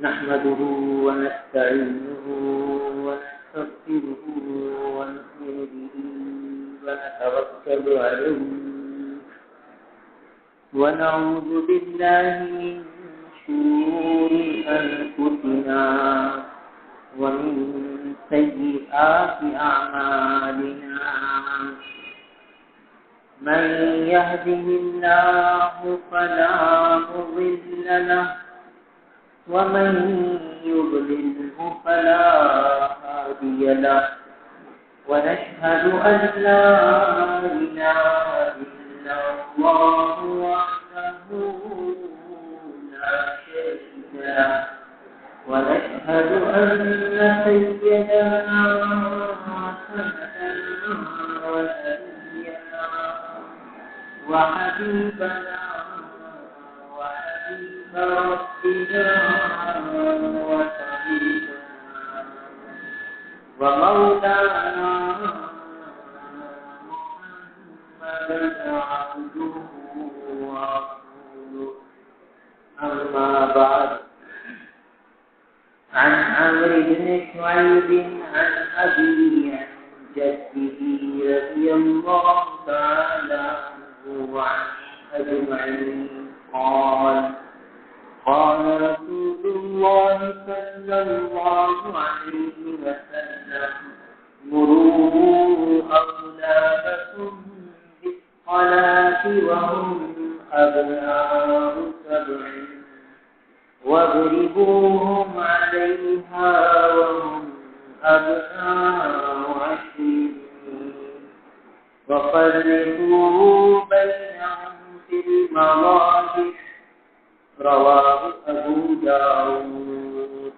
نحمده ونستعينه ونستغفره ونؤمن به ونتوكل عليه ونعوذ بالله من شرور أنفسنا ومن سيئات أعمالنا من يهده الله فلا مضل له ومن يضلله فلا هادي له ونشهد أن لا إله إلا الله وحده لا شريك له ونشهد أن سيدنا ونبينا وحبيبنا وحبيب ربنا وطبيبنا ومولانا محمدا عبده ورسوله أما بعد عن عمرو بن شعيب عن أبيه عن جده رضي الله تعالى عنه وعن أجمعين قال رسول الله صلى الله عليه وسلم مروا أولادكم بالصلاة وهم أبناء 7 واضربوهم عليها وهم أبناء 10 وفرقوا بينهم في المضاجع رواه أبو داود.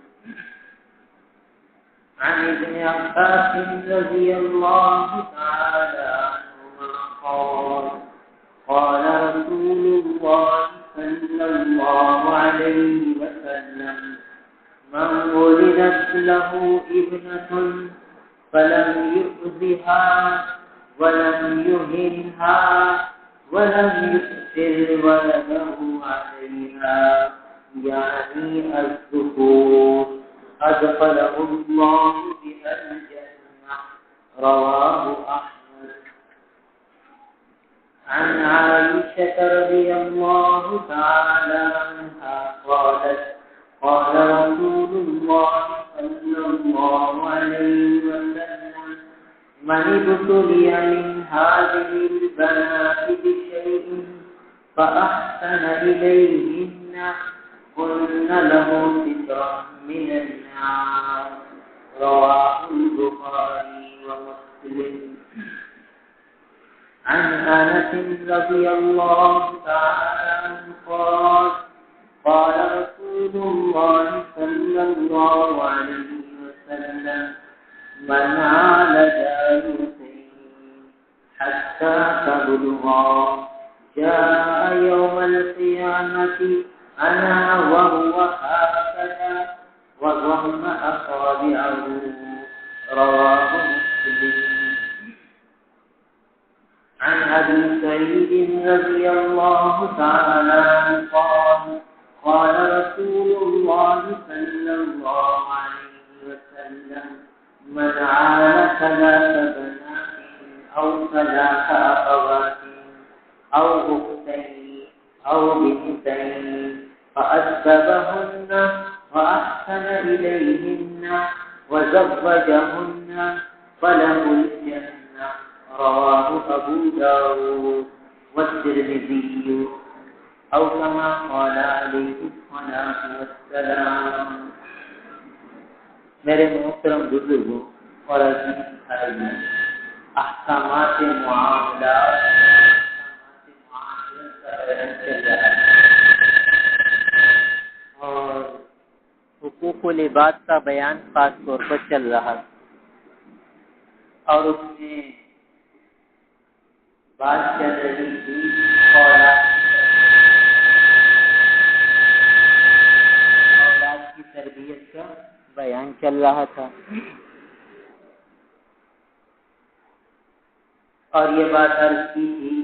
عن ابن عباس رضي الله تعالى عنهما قال رسول الله صلى الله عليه وسلم من ولدت له ابنة فلم يؤذها ولم يهنها ولم يؤثر ولده عليها يعني الذكور أدخله الله بها الجنة رواه أحمد. عن عائشة رضي الله تعالى عنها قالت قال رسول الله صلى الله عليه وسلم من ابتلي من هذه البنات بشيء فأحسن إليهن كن له سترا من النار رواه البخاري ومسلم. عن أنس رضي الله تعالى عنه قال رسول الله صلى الله عليه وسلم من عال جاريتين حتى تبلغا جاء يوم القيامة أنا وهو هكذا وضم أصابعه رواه مسلم. عن أبي سعيد رضي الله تعالى عنه قال رسول الله صلى الله عليه وسلم من عال 3 بنات أو 3 أخوات أو أختين أو بنتين فأدبهن وأحسن إليهن وزوجهن فله الجنة رواه أبو داود والترمذي أو كما قال عليه الصلاة والسلام. میرے محترم بزرگوں اور عزیز بھائیوں، احکامات معاملات کا بیان چل رہا ہے اور حقوق العباد کا بیان خاص طور پر چل رہا ہے اور اس میں بات چل رہی تھی اولاد کی تربیت کا بیان چل رہا تھا اور یہ بات عرض کی تھی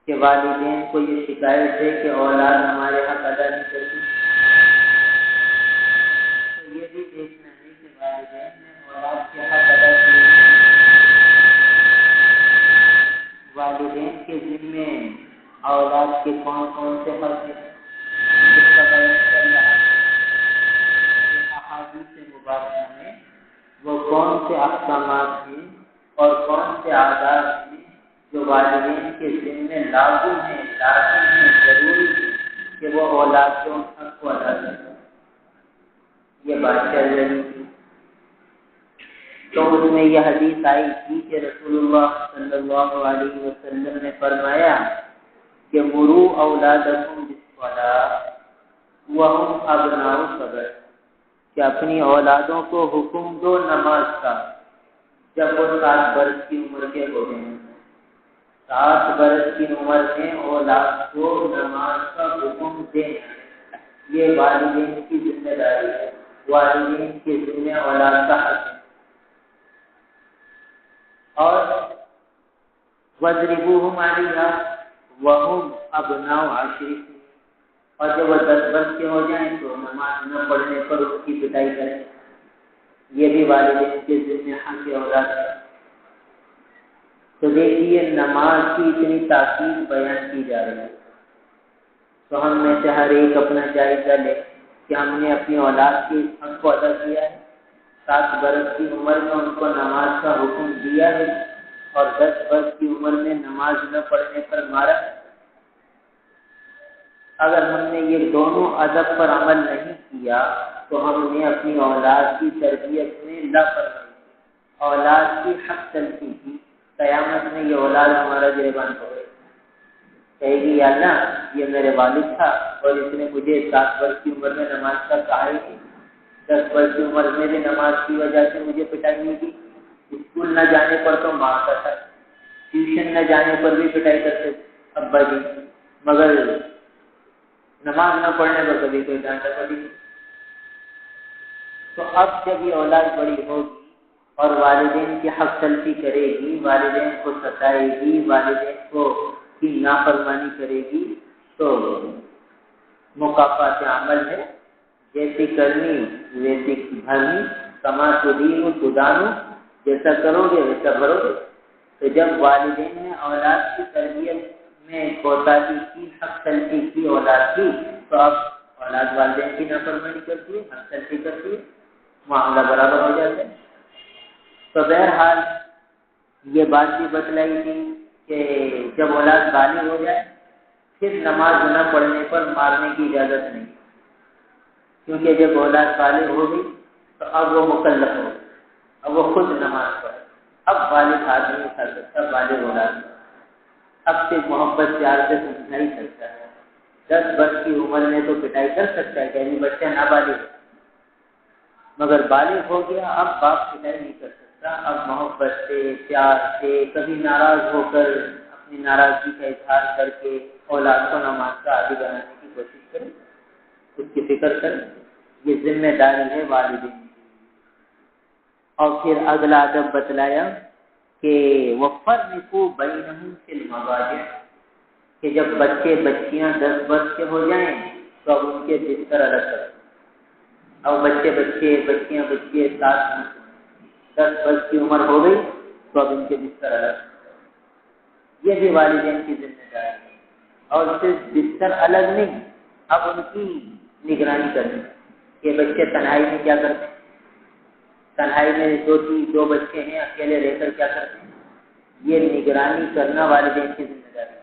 کہ والدین کو یہ شکایت ہے کہ اولاد ہمارے حق ادا نہیں کرتی، تو یہ بھی دیکھنا ہے کہ والدین نے اولاد کے حق ادا کیے۔ والدین کے ذمے اولاد کے کون کون سے حق ہیں اس کا بیان چل رہا ہے۔ احادیث مبارکہ میں وہ کون سے احکامات ہیں اور کون سے آداب ہیں جو والدین کے ذمے لاگو ہیں، لازم ہیں، ضروری ہے کہ وہ اولاد کے ان حق کو ادا کریں۔ یہ بات چل رہی تھی تو اس میں یہ حدیث آئی تھی کہ رسول اللہ صلی اللہ علیہ وسلم نے فرمایا کہ مرو اولادکم بالصلاۃ وہم ابناء صبر، کہ اپنی اولادوں کو حکم دو نماز کا جب وہ 7 برس کی عمر کے ہو گئے۔ 7 برس کی عمر میں اولاد کو نماز کا حکم دینا یہ والدین کی ذمہ داری ہے، والدین کے ذمہ اولاد کا حق ہے۔ اور وَاضْرِبُوهُمْ عَلَيْهَا وَهُمْ أَبْنَاءُ 10 سنين، اور جب وہ 10 برس کے ہو جائیں تو نماز نہ پڑھنے پر اس کی پٹائی کریں، یہ بھی والدین کے ذمہ حق اولاد ہے۔ تو دیکھیے نماز کی اتنی تاکید بیان کی جا رہی ہے، تو ہم میں سے ہر ایک اپنا جائزہ لے کہ ہم نے اپنی اولاد کے حق کو ادا کیا ہے۔ 7 برس کی عمر میں ان کو نماز کا حکم دیا ہے اور 10 برس کی عمر میں نماز نہ پڑھنے پر مارا ہے۔ اگر ہم نے یہ دونوں ادب پر عمل نہیں کیا تو ہم نے اپنی اولاد کی تربیت میں لاپرواہی کی، اولاد کی حق تلفی کی۔ قیامت میں یہ اولاد ہمارا گریبان پکڑے کہے گی یا اللہ یہ میرے والد تھا اور اس نے مجھے 7 برس کی عمر میں نماز کا کہا ہی نہیں، 10 برس کی عمر میں بھی نماز کی وجہ سے مجھے پٹائی نہیں کی، اسکول نہ جانے پر تو مارتا تھا، ٹیوشن نہ جانے پر بھی پٹائی کرتے ابا جی، مگر نماز نہ پڑھنے پر کبھی کوئی ڈانٹا کبھی نہیں۔ تو اب جب یہ اولاد بڑی ہوگی اور والدین کی حق تلفی کرے گی، والدین کو ستائے گی، والدین کو کی نافرمانی کرے گی، تو مکافات عمل ہے، جیسی کرنی ویسی بھرنی، کما تدین تدان، جیسا کرو گے ویسا بھرو گے۔ تو جب والدین نے اولاد کی تربیت میں کوتاہی کی، حق تلفی کی اولاد کی، تو اب اولاد والدین کی نافرمانی کرتی ہے، حق تلفی کرتی ہے، معاملہ برابر ہو جاتا ہے۔ تو بہرحال یہ بات بھی بتلائی تھی کہ جب اولاد بالغ ہو جائے پھر نماز نہ پڑھنے پر مارنے کی اجازت نہیں، کیونکہ جب اولاد بالغ ہو گئی تو اب وہ مکلف ہو گئی، اب وہ خود نماز پڑھے، اب والد ہاتھ نہیں اٹھا سکتا، بالغ اولاد اب سے محبت پیار سے سمجھا ہی سکتا ہے۔ 10 برس کی عمر میں تو پٹائی کر سکتا ہے کہ بچہ نابالغ ہے، مگر بالغ ہو گیا اب باپ پٹائی نہیں کر سکتا، اب محبت سے پیار سے کبھی ناراض ہو کر اپنی ناراضگی کا اظہار کر کے اولاد کو نماز کا عادی بنانے کی کوشش کریں، اس کی فکر کریں، یہ ذمہ داری ہے والدین کی۔ اور پھر اگلا ادب بتلایا کہ وَفَرِّقُوا بَيْنَهُمْ فِي الْمَضَاجِعِ، کہ جب بچے بچیاں 10 برس کے ہو جائیں تو اب ان کے بستر الگ کریں۔ اب بچے بچیاں بچے ساتھ میں 10 برس کی عمر ہو گئی تو اب ان کے بستر الگ، یہ بھی والدین کی ذمہ داری ہے۔ اور صرف بستر الگ نہیں، اب ان کی نگرانی کرنی کہ بچے تنہائی میں کیا کرتے ہیں، تنہائی میں 2 بچے ہیں اکیلے رہ کر کیا کرتے ہیں، یہ نگرانی کرنا والدین کی ذمہ داری ہے،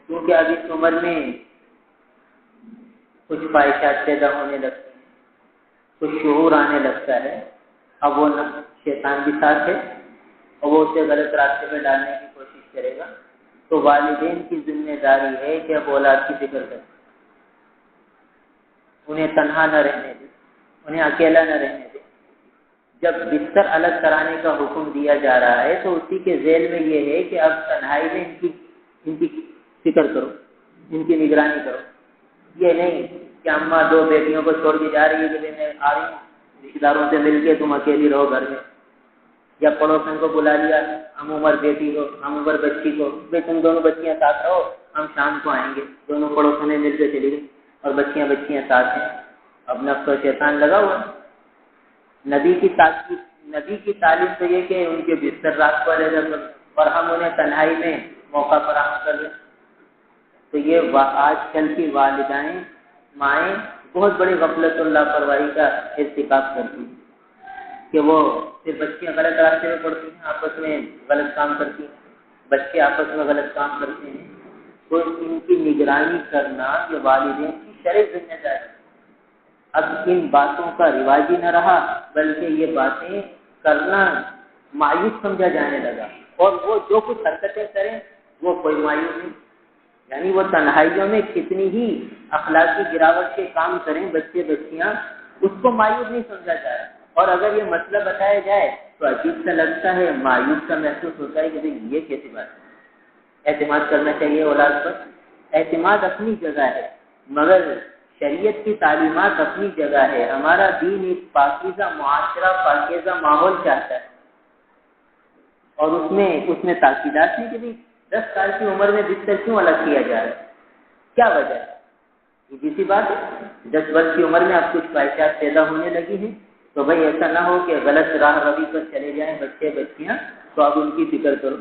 کیونکہ اب اس عمر میں کچھ خواہشات پیدا ہونے لگتی ہیں، کچھ شعور آنے لگتا ہے، اب وہ شیطان بھی ساتھ ہے اور وہ اسے غلط راستے پہ ڈالنے کی کوشش کرے گا، تو والدین کی ذمہ داری ہے کہ اب اولاد کی فکر کریں، انہیں تنہا نہ رہنے دیں، انہیں اکیلا نہ رہنے دیں۔ جب بستر الگ کرانے کا حکم دیا جا رہا ہے تو اسی کے ذیل میں یہ ہے کہ اب تنہائی میں ان کی فکر کرو، ان کی نگرانی کرو، یہ نہیں کہ اماں 2 بیٹیوں کو چھوڑ کے جا رہی ہے کہ میں آ رہی ہوں رشتے داروں سے مل کے تم اکیلی رہو گھر میں، یا پڑوسن کو بلا لیا، ہم عمر بیٹی کو، ہم عمر بچی کو، بھائی تم دونوں بچیاں ساتھ رہو، ہم شام کو آئیں گے، دونوں پڑوسوں نے مل کے چلی گئی اور بچیاں ساتھ ہیں، اب نفس و شیطان لگا ہوا۔ نبی کی تعلیم تو یہ کہ ان کے بستر رات کو علیحدہ کر، اور ہم انہیں تنہائی میں موقع فراہم کر دیں۔ تو یہ آج کل کی والدائیں، مائیں بہت بڑی غفلت اور لاپرواہی کا ارتکاب کرتی ہیں کہ وہ پھر بچیاں غلط راستے میں پڑتی ہیں، آپس میں غلط کام کرتی ہیں، بچے آپس میں غلط کام کرتے ہیں۔ تو ان کی نگرانی کرنا یہ والدین کی شرعی ذمہ داری ہے۔ اب ان باتوں کا رواج ہی نہ رہا، بلکہ یہ باتیں کرنا مایوس سمجھا جانے لگا، اور وہ جو کچھ حرکتیں کریں وہ کوئی مایوس نہیں، یعنی وہ تنہائیوں میں کتنی ہی اخلاقی گراوٹ کے کام کریں بچیاں، اس کو مایوس نہیں سمجھا جا رہا، اور اگر یہ مسئلہ بتایا جائے تو عجیب سا لگتا ہے، مایوس سا محسوس ہوتا ہے کہ یہ کیسی بات ہے۔ اعتماد کرنا چاہیے اولاد پر، اعتماد اپنی جگہ ہے، مگر شریعت کی تعلیمات اپنی جگہ ہے۔ ہمارا دین ایک پاکیزہ معاشرہ، پاکیزہ ماحول چاہتا ہے، اور اس میں تاکیدات ہیں کہ 10 سال کی عمر میں بستر کیوں الگ کیا جا رہا ہے، کیا وجہ ہے؟ یہ سی بات ہے، 10 برس کی عمر میں اب کچھ خواہشات پیدا ہونے لگی ہیں، تو بھائی ایسا نہ ہو کہ غلط راہ روی پر چلے جائیں بچیاں، تو اب ان کی فکر کرو۔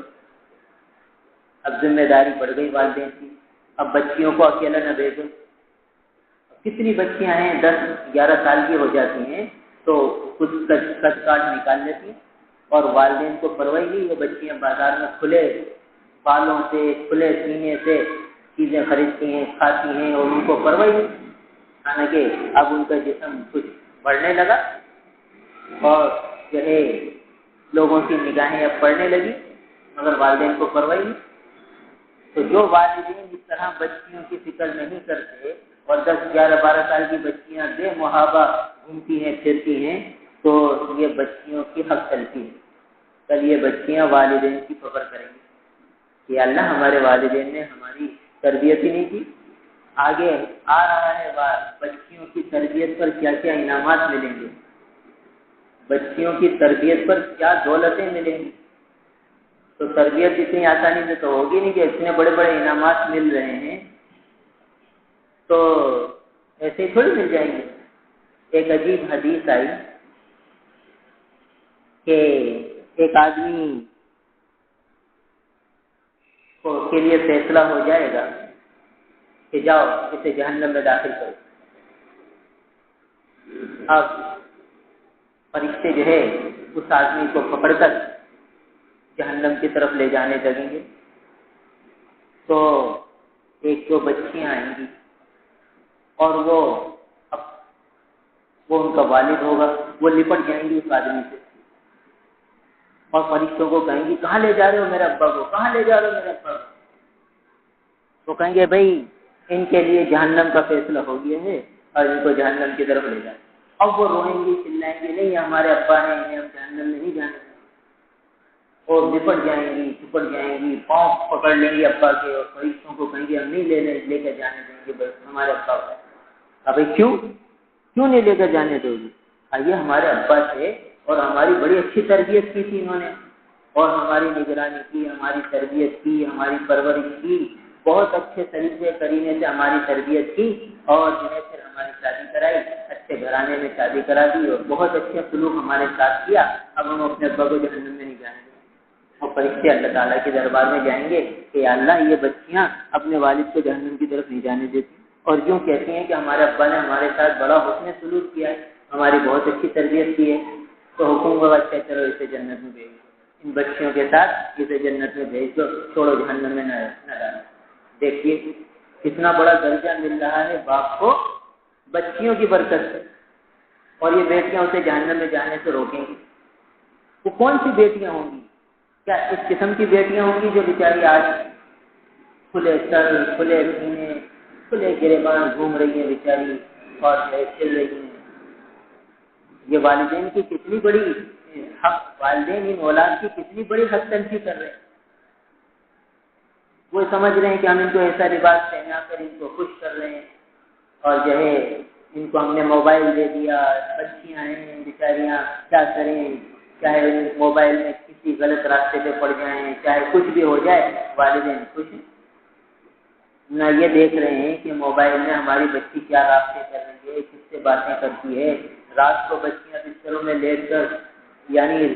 اب ذمہ داری بڑھ گئی والدین کی، اب بچیوں کو اکیلا نہ بھیجو۔ کتنی بچیاں ہیں 10-11 سال کی ہو جاتی ہیں تو کچھ کچ کاٹ نکال لیتی ہیں، اور والدین کو پرواہ نہیں، وہ بچیاں بازار میں کھلے بالوں سے، کھلے سینے سے چیزیں خریدتی ہیں، کھاتی ہیں، اور ان کو پرواہ نہیں، حالانکہ اب ان کا جسم کچھ بڑھنے لگا اور جو ہے لوگوں کی نگاہیں اب پڑنے لگی، مگر والدین کو پرواہ نہیں۔ تو جو والدین اس طرح بچیوں کی فکر نہیں کرتے اور 10-11-12 سال کی بچیاں بے محابہ گھومتی ہیں پھرتی ہیں، تو یہ بچیوں کی حق تلفی ہے۔ کل یہ بچیاں والدین کی فکر کریں گی کہ اللہ ہمارے والدین نے ہماری تربیت ہی نہیں کی۔ آگے آ رہا ہے بات، بچیوں کی تربیت پر کیا کیا انعامات ملیں گے، بچیوں کی تربیت پر کیا دولتیں ملیں گی۔ تو تربیت اتنی آسانی سے تو ہوگی نہیں کہ اتنے بڑے بڑے انعامات مل رہے ہیں تو ایسے ہی تھوڑی مل جائیں گے۔ ایک عجیب حدیث آئی کہ ایک آدمی کے لیے فیصلہ ہو جائے گا کہ جاؤ اسے جہنم میں داخل کرو۔ اب فرشتے جو ہے اس آدمی کو پکڑ کر جہنم کی طرف لے جانے لگیں گے، تو ایک دو بچیاں آئیں گی اور وہ ان کا والد ہوگا، وہ لپٹ جائیں گی اس آدمی سے اور فرشتوں کو کہیں گی کہاں لے جا رہے ہو میرے ابا کو، کہاں لے جا رہے ہو میرے ابا کو؟ وہ کہیں گے بھائی ان کے لیے جہنم کا فیصلہ ہو گیا ہے اور ان کو جہنم کی طرف لے جائیں۔ اب وہ روئیں گی، چلائیں گے، نہیں ہمارے ابا نے انہیں ہم جہنم میں نہیں جانے، اور لپٹ جائیں گی، چپٹ جائیں گی، پاؤں پکڑ لیں گی ابا کے، اور فرشتوں کو کہیں گے ہم نہیں لے کر جانے دیں گے بس ہمارے ابا کو۔ ابھی کیوں نہیں لے کر جانے دو گی؟ یہ ہمارے ابا تھے اور ہماری بڑی اچھی تربیت کی تھی انہوں نے، اور ہماری نگرانی کی، ہماری تربیت کی، ہماری پرورش کی، بہت اچھے طریقے کرینے سے ہماری تربیت کی، اور جو ہے پھر ہماری شادی کرائی، اچھے گھرانے میں شادی کرا دی اور بہت اچھے سلوک ہمارے ساتھ کیا، اب ہم اپنے ابا کو جہنم میں نہیں جانے دیں۔ اور فرشتے اللہ تعالیٰ کے دربار میں جائیں گے کہ اللہ یہ بچیاں اپنے والد کو جہنم کی طرف نہیں جانے دیتی، اور یوں کہتی ہیں کہ ہمارے ابا نے ہمارے ساتھ بڑا حسن سلوک کیا ہے، ہماری بہت اچھی تربیت کی ہے، تو حکم ہوا اچھا چلو اسے جنت میں بھیج دو، ان بچیوں کے ساتھ اسے جنت میں بھیج دو، چھوڑو جہنم میں نہ ڈالو۔ دیکھیے کتنا بڑا درجہ مل رہا ہے باپ کو بچیوں کی برکت سے، اور یہ بیٹیاں اسے جہنم میں جانے سے روکیں گی۔ وہ کون سی بیٹیاں ہوں گی؟ کیا اس قسم کی بیٹیاں ہوں گی جو بیچاری آج کھلے سر، کھلے سینے، کھلے گریبان گھوم رہی ہیں بیچاری اور چل رہی ہیں؟ یہ والدین کی کتنی بڑی حق، والدین ان اولاد کی کتنی بڑی حق تلفی کر رہے ہیں۔ وہ سمجھ رہے ہیں کہ ہم ان کو ایسا لباس پہنا کر ان کو خوش کر رہے ہیں، اور جو ہے ان کو ہم نے موبائل دے دیا، بچیاں ہیں بیچاریاں کیا کریں، چاہے موبائل میں کسی غلط راستے پہ پڑ جائیں، چاہے کچھ بھی ہو جائے، والدین خوش ہیں۔ نہ یہ دیکھ رہے ہیں کہ موبائل میں ہماری بچی کیا رابطے کر رہی ہے، کس سے باتیں کرتی ہے۔ رات کو بچیاں بستروں میں لیٹ کر یعنی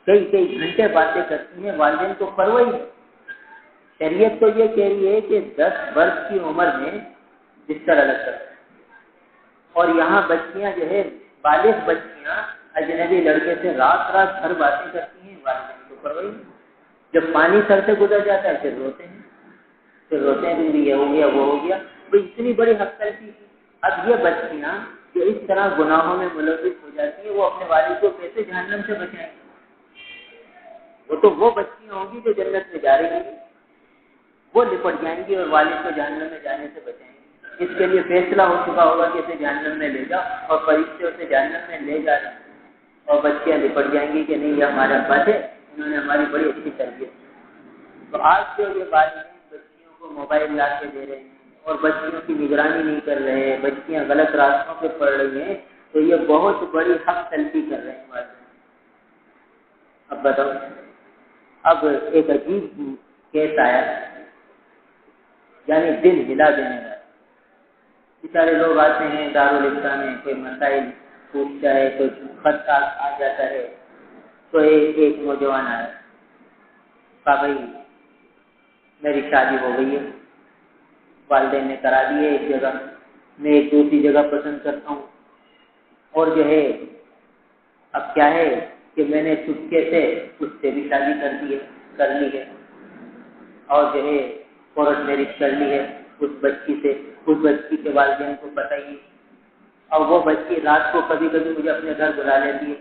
کئی گھنٹے باتیں کرتی ہیں، والدین کو پرواہ ہی نہیں۔ شریعت تو یہ کہہ رہی ہے کہ 10 برس کی عمر میں بستر الگ کریں، اور یہاں بچیاں جو ہے بالغ بچیاں اجنبی لڑکے سے رات بھر باتیں کرتی ہیں، والدین کو پرواہ ہی نہیں۔ جب پانی سر سے گزر جاتا ہے پھر روتے ہیں کہ یہ ہو گیا وہ ہو گیا۔ وہ اتنی بڑی حق تلفی تھی۔ اب یہ بچیاں جو اس طرح گناہوں میں ملوث ہو جاتی ہیں، وہ اپنے والد کو کیسے جہنم سے بچائیں گے؟ وہ تو وہ بچیاں ہوں گی جو جنت میں جا رہی ہیں، وہ لپٹ جائیں گی اور والد کو جہنم میں جانے سے بچائیں گے۔ اس کے لیے فیصلہ ہو چکا ہوگا کہ اسے جہنم میں لے جاؤ، اور فرشتے اسے جہنم میں لے جا رہے ہیں، اور بچیاں لپٹ جائیں گی کہ نہیں یہ ہمارے ابا تھے، انہوں نے ہماری بڑی اچھی تربیت کی۔ تو آج جو یہ والدین بچیوں کو موبائل لا کے دے رہے ہیں اور بچیوں کی نگرانی نہیں کر رہے ہیں، بچیاں غلط راستوں پہ پڑ رہی ہیں، تو یہ بہت بڑی حق تلفی کر رہے ہیں والدین۔ اب بتاؤ، اب ایک عجیب کیس آیا، یعنی دل ہلا دینے والا۔ بیچارے لوگ آتے ہیں دارالفتہ میں، کوئی مسائل پوچھتا ہے، کوئی خط آ جاتا ہے، تو ایک نوجوان آیا، کہا بھائی میری شادی ہو گئی ہے، والدین نے کرا دی ہے ایک جگہ، میں ایک دوسری جگہ پسند کرتا ہوں، اور جو ہے اب کیا ہے کہ میں نے چپکے سے اس سے بھی شادی کر لی ہے، اور جو ہے کورٹ میرج کر لی ہے اس بچی سے۔ اس بچی کے والدین کو پتہ ہی، اور وہ بچی رات کو کبھی کبھی مجھے اپنے گھر بلا لیتی ہے،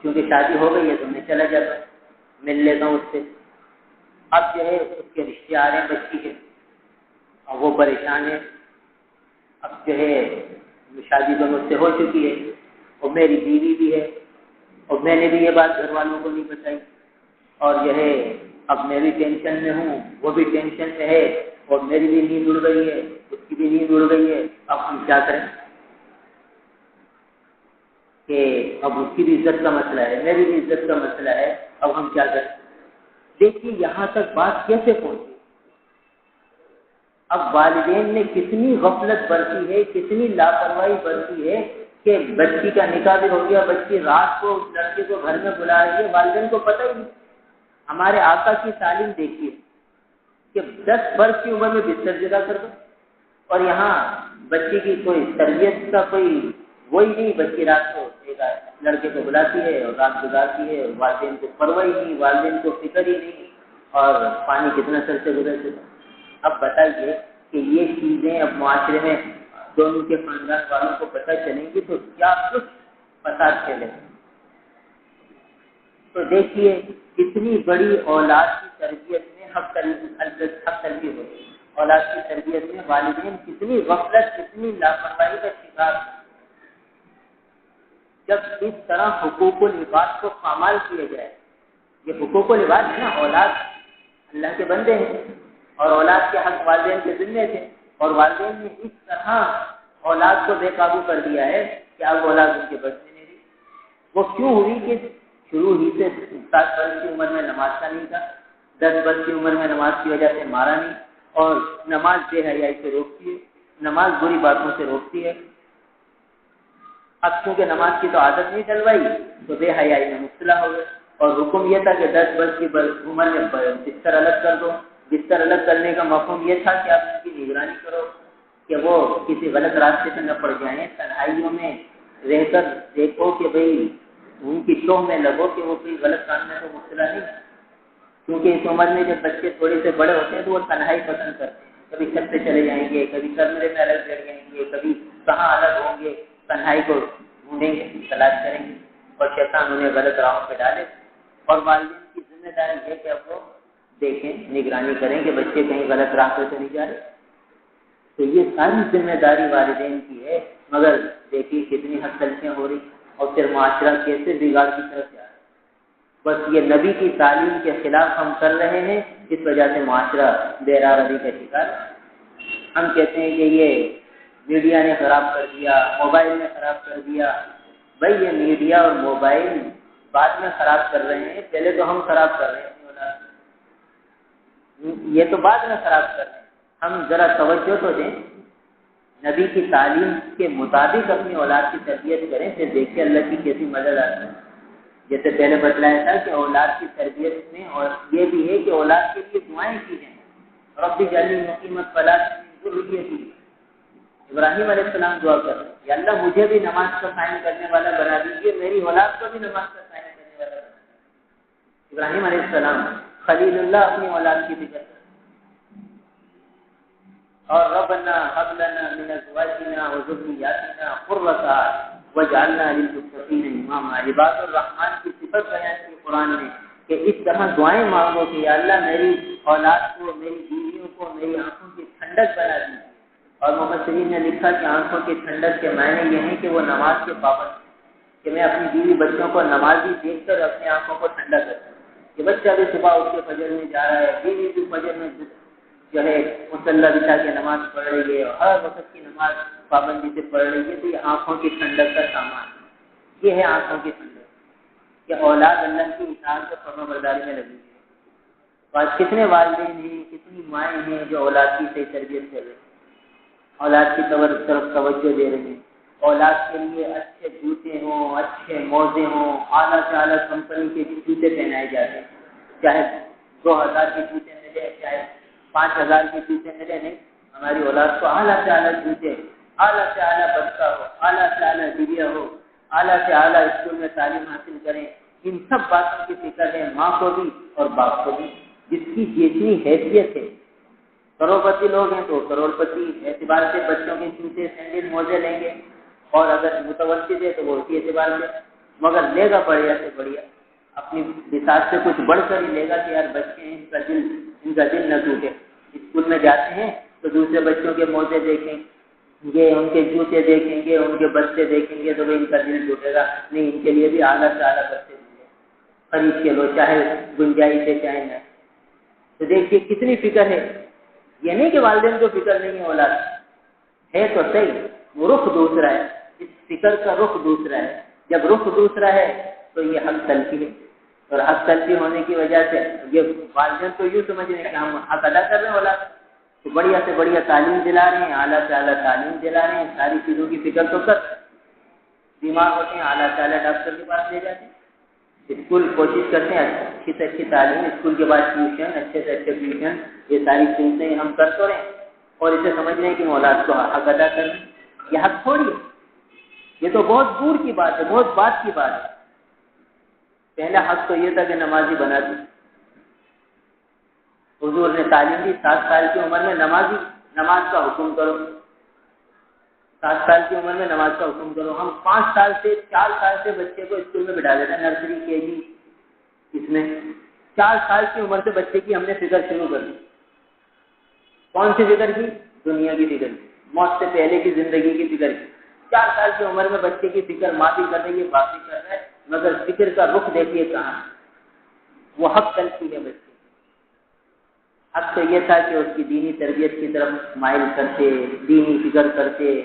کیونکہ شادی ہو گئی ہے تو میں چلا جاتا ہوں، مل لیتا ہوں اس سے۔ اب جو ہے اس کے رشتے آ رہے ہیں بچی کے، اور وہ پریشان ہے۔ اب جو ہے شادی تو مجھ سے ہو چکی ہے، اور میری بیوی بھی ہے، اور میں نے بھی یہ بات گھر والوں کو نہیں بتائی، اور جو ہے اب میں بھی ٹینشن میں ہوں، وہ بھی ٹینشن میں ہے، اور میری بھی نیند اڑ گئی ہے، اس کی بھی نیند اڑ گئی ہے۔ اب ہم کیا کریں کہ اب اس کی بھی عزت کا مسئلہ ہے، میری بھی عزت کا مسئلہ ہے، اب ہم کیا کریں؟ دیکھیے یہاں تک بات کیسے پہنچی۔ اب والدین نے کتنی غفلت برتی ہے، کتنی لاپرواہی برتی ہے کہ بچی کا نکاح بھی ہو گیا، بچی رات کو لڑکے کو گھر میں بلا رہی ہے، والدین کو پتہ ہی نہیں۔ ہمارے آقا کی تعلیم دیکھیے کہ 10 برس کی عمر میں بستر جدا کر دو، اور یہاں بچی کی کوئی تربیت کا کوئی وہی نہیں، بچی رات کو ایک لڑکے کو بلاتی ہے اور رات گزارتی ہے، والدین کو پرواہ ہی نہیں، والدین کو فکر ہی نہیں، اور پانی کتنا سر سے گزر چکا۔ اب بتائیے کہ یہ چیزیں اب معاشرے میں دونوں کے خاندان والوں کو پتہ چلیں گی تو کیا کچھ فساد چلے۔ تو دیکھیے کتنی بڑی اولاد کی تربیت میں حق تلفی ہوئی، اولاد کی تربیت میں والدین کتنی غفلت، کتنی لاپرواہی کا شکار۔ جب اس طرح حقوق العباد کو پامال کیا جائے، یہ حقوق العباد ہے نا، اولاد اللہ کے بندے ہیں، اور اولاد کے حق والدین کے ذمے تھے، اور والدین نے اس طرح اولاد کو بے قابو کر دیا ہے کہ اب اولاد ان کے بس میں نہیں رہی۔ وہ کیوں ہوئی کہ شروع ہی سے 7 برس کی عمر میں نماز کا نہیں تھا، 10 برس کی عمر میں نماز کی وجہ سے مارا نہیں، اور نماز بے حیائی سے روکتی ہے، نماز بری باتوں سے روکتی ہے۔ اب کیونکہ نماز کی تو عادت نہیں ڈلوائی تو بے حیائی میں مبتلا ہو گئے، اور حکم یہ تھا کہ 10 برس کی عمر میں بستر الگ کر دو۔ بستر الگ کرنے کا مفہوم یہ تھا کہ آپ ان کی نگرانی کرو کہ وہ کسی غلط راستے سے نہ پڑ جائیں، تنہائیوں میں رہ کر دیکھو کہ بھئی ان کی شوہ میں لگو کہ وہ کوئی غلط کام میں تو مبتلا نہیں، کیونکہ اس عمر میں جب بچے تھوڑے سے بڑے ہوتے ہیں تو وہ تنہائی پسند کرتے ہیں، کبھی چھت پہ چلے جائیں گے، کبھی کمرے میں الگ بیٹھ جائیں گے، کبھی کہاں الگ ہوں گے، تنہائی کو ڈھونڈیں گے، تلاش کریں گے، اور شیطان انہیں غلط راہوں پہ ڈالے۔ اور والدین کی ذمہ داری ہے کہ اب وہ دیکھیں، نگرانی کریں کہ بچے کہیں غلط راستوں سے نہیں جا رہے۔ تو یہ ساری ذمہ داری والدین کی ہے، مگر دیکھیے کتنی حد تلفیاں ہو رہی، اور پھر معاشرہ کیسے بگاڑ کی طرف جا رہا ہے۔ بس یہ نبی کی تعلیم کے خلاف ہم کر رہے ہیں، اس وجہ سے معاشرہ بےراغبی کا شکار ہے۔ ہم کہتے ہیں کہ یہ میڈیا نے خراب کر دیا، موبائل نے خراب کر دیا۔ بھائی یہ میڈیا اور موبائل بعد میں خراب کر رہے ہیں، پہلے تو ہم خراب کر رہے ہیں اپنی اولاد کو، یہ تو بعد میں خراب کر رہے ہیں۔ ہم ذرا توجہ تو دیں، نبی کی تعلیم کے مطابق اپنی اولاد کی تربیت کریں، پھر دیکھیں اللہ کی کیسی مدد آتی ہے۔ جیسے پہلے بتلایا تھا کہ اولاد کی تربیت میں اور یہ بھی ہے کہ اولاد کے لیے دعائیں کی جائیں۔ رب اجعلنی مقیم الصلاۃ من ذریتی، ابراہیم علیہ السلام دعا کر رہے ہیں، یا اللہ مجھے بھی نماز کا قائم کرنے والا بنا دیجیے، میری اولاد کو بھی نماز کا قائم کرنے والا بنا دیجیے۔ ابراہیم علیہ السلام خلیل اللہ اپنی اولاد کی فکر کرتے اور ربنا هب لنا من ازواجنا وذرياتنا قرۃ اعین واجعلنا للمتقین اماما۔ عباد الرحمن کی صفت بیان کی قرآن نے کہ اس طرح دعائیں مانگو کہ یا اللہ میری اولاد کو، میری بیویوں کو میری آنکھوں کی ٹھنڈک بنا دیجیے۔ اور مفسرین نے لکھا کہ آنکھوں کی ٹھنڈک کے معنی یہ ہیں کہ وہ نماز کے پابند، کہ میں اپنی بیوی بچوں کو نمازی دیکھ کر اپنی آنکھوں کو ٹھنڈا کرتا ہوں کہ بچہ بھی صبح اٹھ کے فجر میں جا رہا ہے، بیوی بھی فجر میں جو ہے مصلی بچھا کے نماز پڑھ رہی ہے اور ہر وقت کی نماز پابندی سے پڑھ رہی ہے، تو یہ آنکھوں کی ٹھنڈک کا سامان ہے۔ یہ ہے آنکھوں کی ٹھنڈک کہ اولاد اللہ کی اطاعت اور فرمانبرداری میں لگی ہے۔ آج کتنے والدین ہیں، کتنی مائیں ہیں جو اولاد کی صحیح تربیت کر رہے ہیں، اولاد کی طرف توجہ دے رہے ہیں، اولاد کے لیے اچھے جوتے ہوں، اچھے موزے ہوں، اعلیٰ سے اعلیٰ کمپنی کے جوتے پہنائے جاتے ہیں، چاہے 2000 کے جوتے ملے چاہے 5000 کے جوتے ملے، نہیں، ہماری اولاد کو اعلیٰ سے اعلیٰ جوتے، اعلیٰ سے اعلیٰ بچہ ہو، اعلیٰ سے اعلیٰ ڈگری ہو، اعلیٰ سے اعلیٰ اسکول میں تعلیم حاصل کریں۔ ان سب باتوں کی فکر ہے ماں کو بھی اور باپ کو بھی، جس کی جتنی حیثیت ہے۔ کروڑپتی لوگ ہیں تو کروڑپتی اعتبار سے بچوں کے جوتے سینڈل موزے لیں گے، اور اگر متوسط ہے تو وہ اسی اعتبار سے، مگر لے گا بڑھیا سے بڑھیا، اپنی بساط سے کچھ بڑھ کر ہی لے گا کہ یار بچے ہیں، ان کا دل نہ ٹوٹے۔ اسکول میں جاتے ہیں تو دوسرے بچوں کے موزے دیکھیں گے، ان کے جوتے دیکھیں گے، ان کے بچے دیکھیں گے تو ان کا دل ٹوٹے گا، نہیں ان کے لیے بھی اعلیٰ سے اعلیٰ بچے خرید کے لو، چاہے گنجائش ہے چاہے نہ۔ تو دیکھیے کتنی فکر ہے، یہ نہیں کہ والدین کو فکر نہیں ہے، اولاد ہے تو صحیح، وہ رخ دوسرا ہے، اس فکر کا رخ دوسرا ہے۔ جب رخ دوسرا ہے تو یہ حق تلفی ہے، اور حق تلفی ہونے کی وجہ سے یہ والدین تو یوں سمجھ رہے ہیں کہ ہم حق ادا کر رہے ہیں اولاد تو بڑھیا سے بڑھیا تعلیم دلا رہے ہیں، اعلیٰ سے اعلیٰ تعلیم دلا رہے ہیں، ساری چیزوں کی فکر تو کر، بیمار ہوتے ہیں اعلیٰ سے اعلیٰ ڈاکٹر کے پاس لے جاتے ہیں، اسکول کوشش کرتے ہیں اچھی سے اچھی تعلیم، اسکول کے بعد ٹیوشن، اچھے سے اچھے ٹیوشن، یہ ساری چیزیں ہم کر تو رہے ہیں، اور اسے سمجھ رہے ہیں کہ اولاد کو حق ادا کریں، یہ حق تھوڑی ہے، یہ تو بہت دور کی بات ہے، بہت بات کی بات ہے۔ پہلا حق تو یہ تھا کہ نمازی بنا دی، حضور نے تعلیم دی 7 سال کی عمر میں نماز کا حکم کرو، 7 سال کی عمر میں نماز کا حکم کرو۔ ہم 5 سال سے 4 سال سے بچے کو اسکول میں بٹھا دیتے ہیں، نرسری کے جی، اس میں 4 سال کی عمر سے بچے کی ہم نے فکر شروع کر دی۔ کون سی فکر کی؟ دنیا کی فکر کی، موت سے پہلے کی زندگی کی فکر کی۔ 4 سال کی عمر میں بچے کی فکر ماں بھی کر رہی ہے، باپ بھی کر رہا ہے، مگر فکر کا رخ دیکھیے کہاں، وہ حق تلفی ہے بچے۔ حق تو یہ تھا کہ اس کی دینی تربیت کی طرف مائل کرتے، دینی فکر کرتے،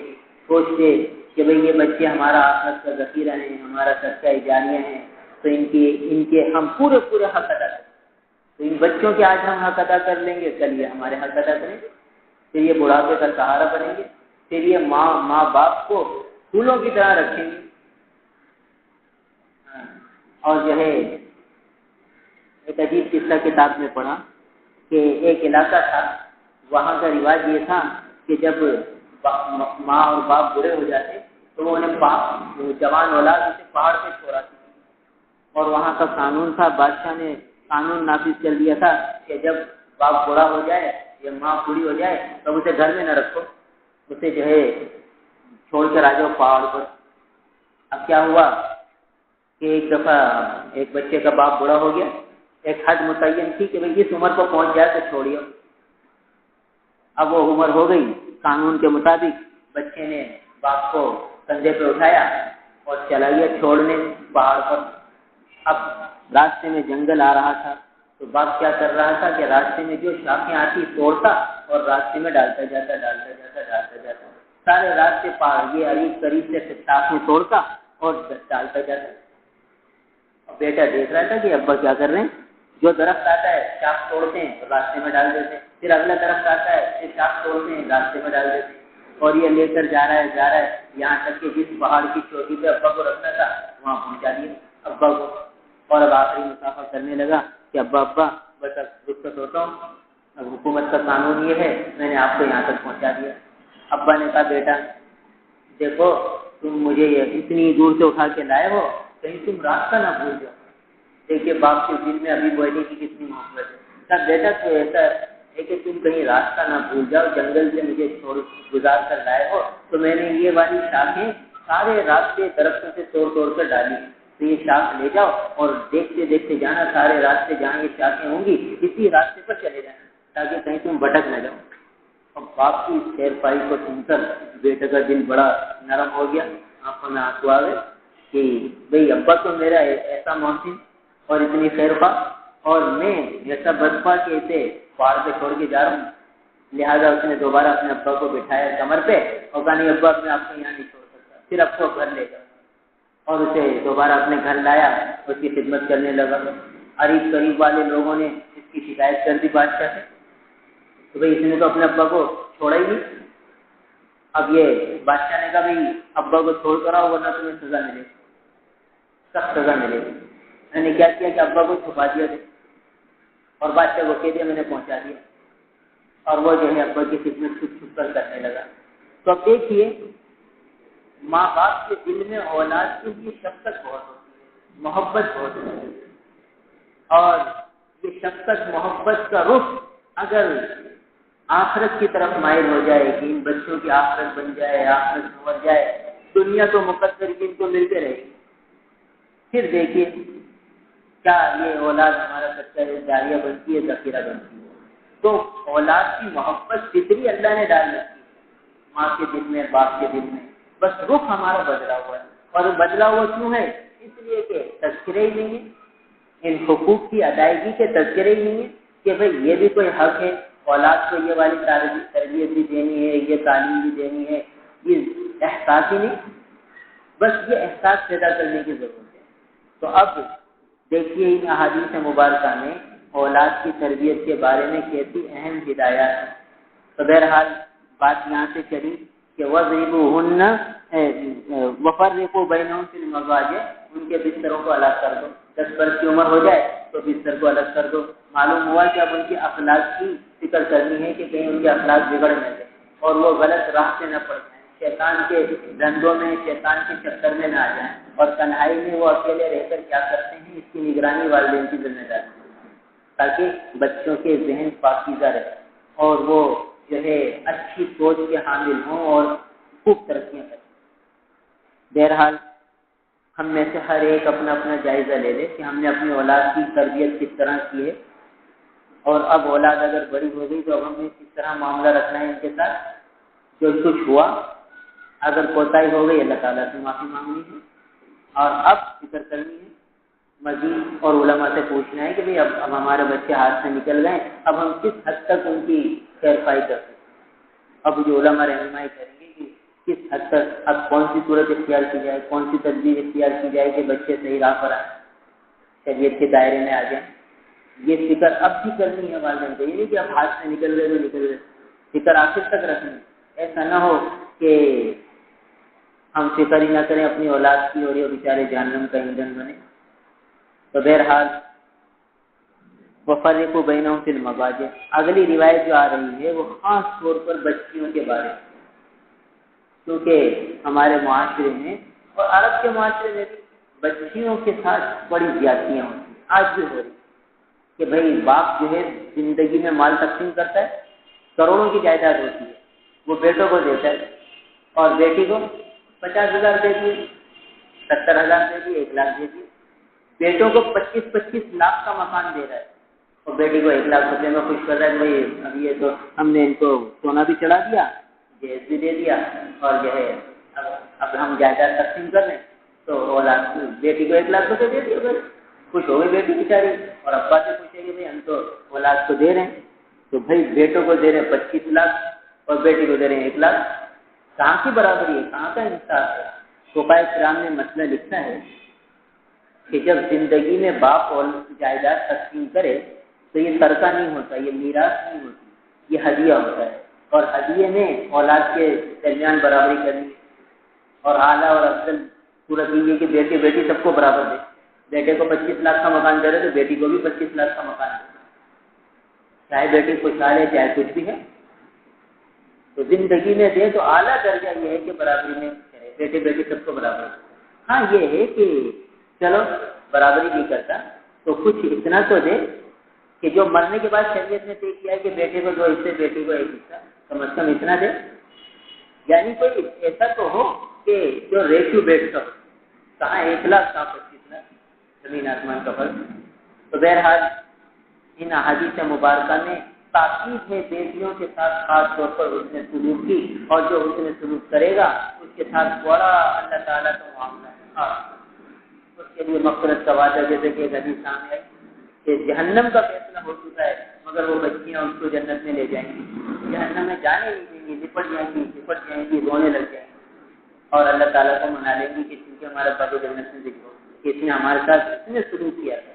سوچتے کہ بھئی یہ بچے ہمارا آخرت کا ذخیرہ ہیں، ہمارا صدقہ جاریہ ہیں، تو ان کے ہم پورے حق ادا کریں۔ تو ان بچوں کے آج ہم حق ادا کر لیں گے، کل یہ ہمارے حق ادا کریں گے، پھر یہ بڑھاپے کا سہارا بنیں گے، پھر یہ ماں باپ کو پھولوں کی طرح رکھیں گے۔ اور جو ہے ایک عجیب قصہ کتاب میں پڑھا کہ ایک علاقہ تھا، وہاں کا رواج یہ تھا کہ جب ماں اور باپ بوڑھے ہو جاتے تو وہ انہیں جوان اولاد اسے پہاڑ پہ چھوڑاتی تھی، اور وہاں کا قانون تھا، بادشاہ نے قانون نافذ کر دیا تھا کہ جب باپ بوڑھا ہو جائے یا ماں بوڑھی ہو جائے تب اسے گھر میں نہ رکھو، اسے جو ہے چھوڑ کر آ جاؤ پہاڑ پر۔ اب کیا ہوا کہ ایک دفعہ ایک بچے کا باپ بوڑھا ہو گیا، ایک حد متعین تھی کہ بھئی اس عمر کو پہنچ جائے تو چھوڑیو۔ اب وہ عمر ہو گئی، قانون کے مطابق بچے نے باپ کو کندھے پہ اٹھایا اور چلا گیا چھوڑنے پہاڑ پر۔ اب راستے میں جنگل آ رہا تھا تو باپ کیا کر رہا تھا کہ راستے میں جو شاخیں آتی توڑتا اور راستے میں ڈالتا جاتا، سارے راستے پہاڑ یہ قریب سے شاخیں توڑتا اور ڈالتا جاتا۔ اور بیٹا دیکھ رہا تھا کہ ابا کیا کر رہے ہیں. جو درخت آتا ہے شاخ توڑتے ہیں اور راستے میں ڈال دیتے ہیں, پھر اگلا درخت آتا ہے پھر شاخ توڑتے ہیں راستے میں ڈال دیتے ہیں, اور یہ لے کر جا رہا ہے یہاں تک کہ جس پہاڑ کی چوٹی پہ ابا کو رکھنا تھا وہاں پہنچا دیا ابا کو. اور اب آخری مسافہ کرنے لگا کہ ابا بس اب رخصت ہوتا ہوں, اب حکومت کا قانون یہ ہے میں نے آپ کو یہاں تک پہنچا دیا. ابا نے کہا بیٹا دیکھو تم مجھے اتنی دور سے اٹھا کے لائے ہو, کہیں تم راستہ نہ بھول جاؤ. دیکھیے باپ کے دل میں ابھی بیٹے کی کتنی محبت ہے. کہا بیٹا تو ایسا ہے کہ تم کہیں راستہ نہ بھول جاؤ, جنگل سے مجھے گزار کر لائے ہو تو میں نے یہ والی شاخیں سارے راستے درختوں سے توڑ کر ڈالی, تو یہ شاخ لے جاؤ اور دیکھتے دیکھتے جانا سارے راستے جہاں یہ شاخیں ہوں گی اسی راستے پر چلے جانا تاکہ کہیں تم بھٹک نہ جاؤ. اور باپ کی خیر پائی کو سن کر بیٹے کا دل بڑا نرم ہو گیا, آنکھوں میں آنسو آ گئے کہ بھئی ابا تو میرا ایسا محسن اور اتنی خیر خواہ, اور میں ایسا بدخواہ کہ اسے پہاڑ پہ چھوڑ کے جا رہا ہوں. لہٰذا اس نے دوبارہ اپنے ابا کو بٹھایا کمر پہ اور کہا نہیں ابا میں آپ کو یہاں نہیں چھوڑ سکتا, پھر اب کو گھر لے جاؤ. اور اسے دوبارہ اپنے گھر لایا, اس کی خدمت کرنے لگا. قریب والے لوگوں نے اس کی شکایت کر دی بادشاہ سے تو بھائی اس نے تو اپنے ابا کو چھوڑا ہی نہیں. اب یہ بادشاہ نے کہا بھائی ابا کو چھوڑ کر آؤ ورنہ تمہیں سزا ملے گی, سخت سزا ملے گی. میں نے کیا کہ ابا کو چھپا دیا تھا اور بادشاہ کو کہہ دیا میں نے پہنچا دیا, اور وہ جو ہے ابا کی خدمت چھپ کر کرنے لگا. تو اب دیکھیے ماں باپ کے دل میں اولاد کی یہ شفقت بہت ہوتی ہے, محبت بہت ہوتی ہے, اور یہ شفقت محبت کا رخ اگر آخرت کی طرف مائل ہو جائے کہ ان بچوں کی آخرت بن جائے, آخرت سنور جائے, دنیا تو مقدر کی ان کو ملتے رہے گی. پھر دیکھیے کیا یہ اولاد ہمارا بچہ جاریہ بنتی ہے, ذخیرہ بنتی ہے. تو اولاد کی محبت فطری اللہ نے ڈال رکھی ہے ماں کے دل میں, باپ کے دل میں, بس رخ ہمارا بدلا ہوا ہے. اور بدلا ہوا کیوں ہے؟ اس لیے کہ تذکرے ہی نہیں ہے, ان حقوق کی ادائیگی کے تذکرے ہی نہیں ہے کہ بھئی یہ بھی کوئی حق ہے, اولاد کو یہ والی تربیت بھی دینی ہے, یہ تعلیم بھی دینی ہے, یہ احساس ہی نہیں. بس یہ احساس پیدا کرنے کی ضرورت ہے. تو اب دیکھیے ان احادیث مبارکہ میں اولاد کی تربیت کے بارے میں کیسی اہم ہدایات ہیں. تو بہرحال بات یہاں سے چلی کہ وَضْرِبُوهُنَّ وَفَرِّقُوا بَيْنَهُمْ فِي الْمَضَاجِعِ, ان کے بستروں کو الگ کر دو. 10 برس کی عمر ہو جائے تو بستر کو الگ کر دو. معلوم ہوا کہ اب ان کے اخلاق کی فکر کرنی ہے کہ کہیں ان کے اخلاق بگڑ نہ جائے اور وہ غلط راہ سے نہ پڑ جائیں, شیطان کے دھندوں میں, شیطان کے چکر میں نہ آ جائیں, اور تنہائی میں وہ اکیلے رہ کر کیا کرتے ہیں اس کی نگرانی والدین کی ذمہ داری ہے, تاکہ بچوں کے ذہن پاکیزہ رہے اور وہ جو ہے اچھی سوچ کے حامل ہوں اور خوب ترقیاں کریں. بہرحال ہم میں سے ہر ایک اپنا اپنا جائزہ لے لے کہ ہم نے اپنی اولاد کی تربیت کس طرح کی ہے, اور اب اولاد اگر بڑی ہو گئی تو اب ہمیں کس طرح معاملہ رکھنا ہے ان کے ساتھ. جو کچھ ہوا اگر کوتاہی ہو گئی اللہ تعالیٰ سے معافی مانگنی ہے, اور اب فکر کرنی ہے مزید اور علماء سے پوچھنا ہے کہ بھئی اب ہمارے بچے ہاتھ سے نکل گئے, اب ہم کس حد تک ان کی خیر خواہی کر سکتے ہیں. اب جو علماء رہنمائی کریں گے کہ کس حد تک اب کون سی صورت اختیار کی جائے, کون سی تدبیر اختیار کی جائے کہ بچے صحیح راہ پر آئیں, شریعت کے دائرے میں آ جائیں. یہ فکر اب بھی کرنی ہے والدین کو, یہ نہیں کہ اب ہاتھ سے نکل گئے تو نکل گئے, فکر آخر تک رکھنی. ایسا نہ ہو کہ ہم فکر ہی نہ کریں اپنی اولاد کی اور یہ بیچارے جہنم کا ایندھن بنے. تو بہرحال وَفَرِّقُوا بَيْنَهُمْ فِي الْمَضَاجِعِ, اگلی روایت جو آ رہی ہے وہ خاص طور پر بچیوں کے بارے میں, کیونکہ ہمارے معاشرے میں اور عرب کے معاشرے میں بھی بچیوں کے ساتھ بڑی زیادتیاں ہوتی ہیں, آج بھی ہو رہی کہ بھئی باپ جو ہے زندگی میں مال تقسیم کرتا ہے, کروڑوں کی جائیداد ہوتی ہے, وہ بیٹوں کو دیتا ہے اور بیٹی کو 50,000 دے دیے, 70,000 دے دیے, 1 لاکھ دے دیے. بیٹوں کو 25 لاکھ کا مکان دے رہا ہے اور بیٹی کو 1 لاکھ روپے میں خوش کر رہا ہے. بھائی اب یہ تو ہم نے ان کو سونا بھی چڑھا دیا, جہیز بھی دے دیا, اور جو ہے اب ہم جائیداد تقسیم کر رہے ہیں. تو اولاد بیٹی کو 1 لاکھ روپے دے دیے, بھائی خوش ہو گئی بیٹی بیچاری, اور ابا سے پوچھے کہ بھائی ہم تو اولاد کو دے رہے ہیں. تو بھائی بیٹوں کو دے رہے ہیں 25 لاکھ اور بیٹی کو دے رہے ہیں 1 لاکھ, کہاں کی برابری ہے, کہاں کا انصاف ہے. فقہاء کرام نے مسئلہ لکھا ہے کہ جب زندگی میں باپ اور جائیداد تقسیم کرے تو یہ ترکہ نہیں ہوتا، یہ میراث نہیں ہوتی، یہ ہدیہ ہوتا ہے، اور ہدیے میں اولاد کے درمیان برابری کرنی ہے، اور اعلیٰ اور افضل صورت یہ کہ بیٹے بیٹی سب کو برابر دے، بیٹے کو 25 لاکھ کا مکان دے رہے تو بیٹی کو بھی 25 لاکھ کا مکان دے، چاہے بیٹی خوشحال ہے چاہے کچھ بھی ہے، تو زندگی میں دے تو اعلیٰ درجہ یہ ہے کہ برابری میں کرے، بیٹے بیٹی سب کو برابر دے۔ ہاں یہ ہے کہ چلو برابری نہیں کرتا تو کچھ اتنا تو دے کہ جو مرنے کے بعد شریعت نے طے کیا ہے کہ بیٹے کو 2 حصے بیٹی کو 1 حصہ، کم از کم اتنا دے، یعنی کوئی ایسا تو ہو کہ جو ریشو بیٹھتا ہو، کہاں 1 لاکھ کہاں 25 لاکھ، زمین آسمان کا فرق۔ تو بہرحال ان احادیث مبارکہ میں تاکید ہے بیٹیوں کے ساتھ خاص طور پر حسن سلوک کی، اور جو حسن سلوک کرے گا اس کے ساتھ بڑا اللہ تعالیٰ کا معاملہ ہے، اس کے لیے مغفرت کا وعدہ، جیسے کہ ایک حدیث سامنے ہے کہ جہنم کا فیصلہ ہو چکا ہے مگر وہ بچیاں اس کو جنت میں لے جائیں گی، جہنم میں جانے نہیں دیں گی، لپٹ جائیں گی، رونے لگ جائیں گی، اور اللہ تعالیٰ کو منا لیں گی کہ کیونکہ ہمارا بابو جنت میں دکھو کہ اس نے ہمارے ساتھ اتنے سلوک کیا ہے۔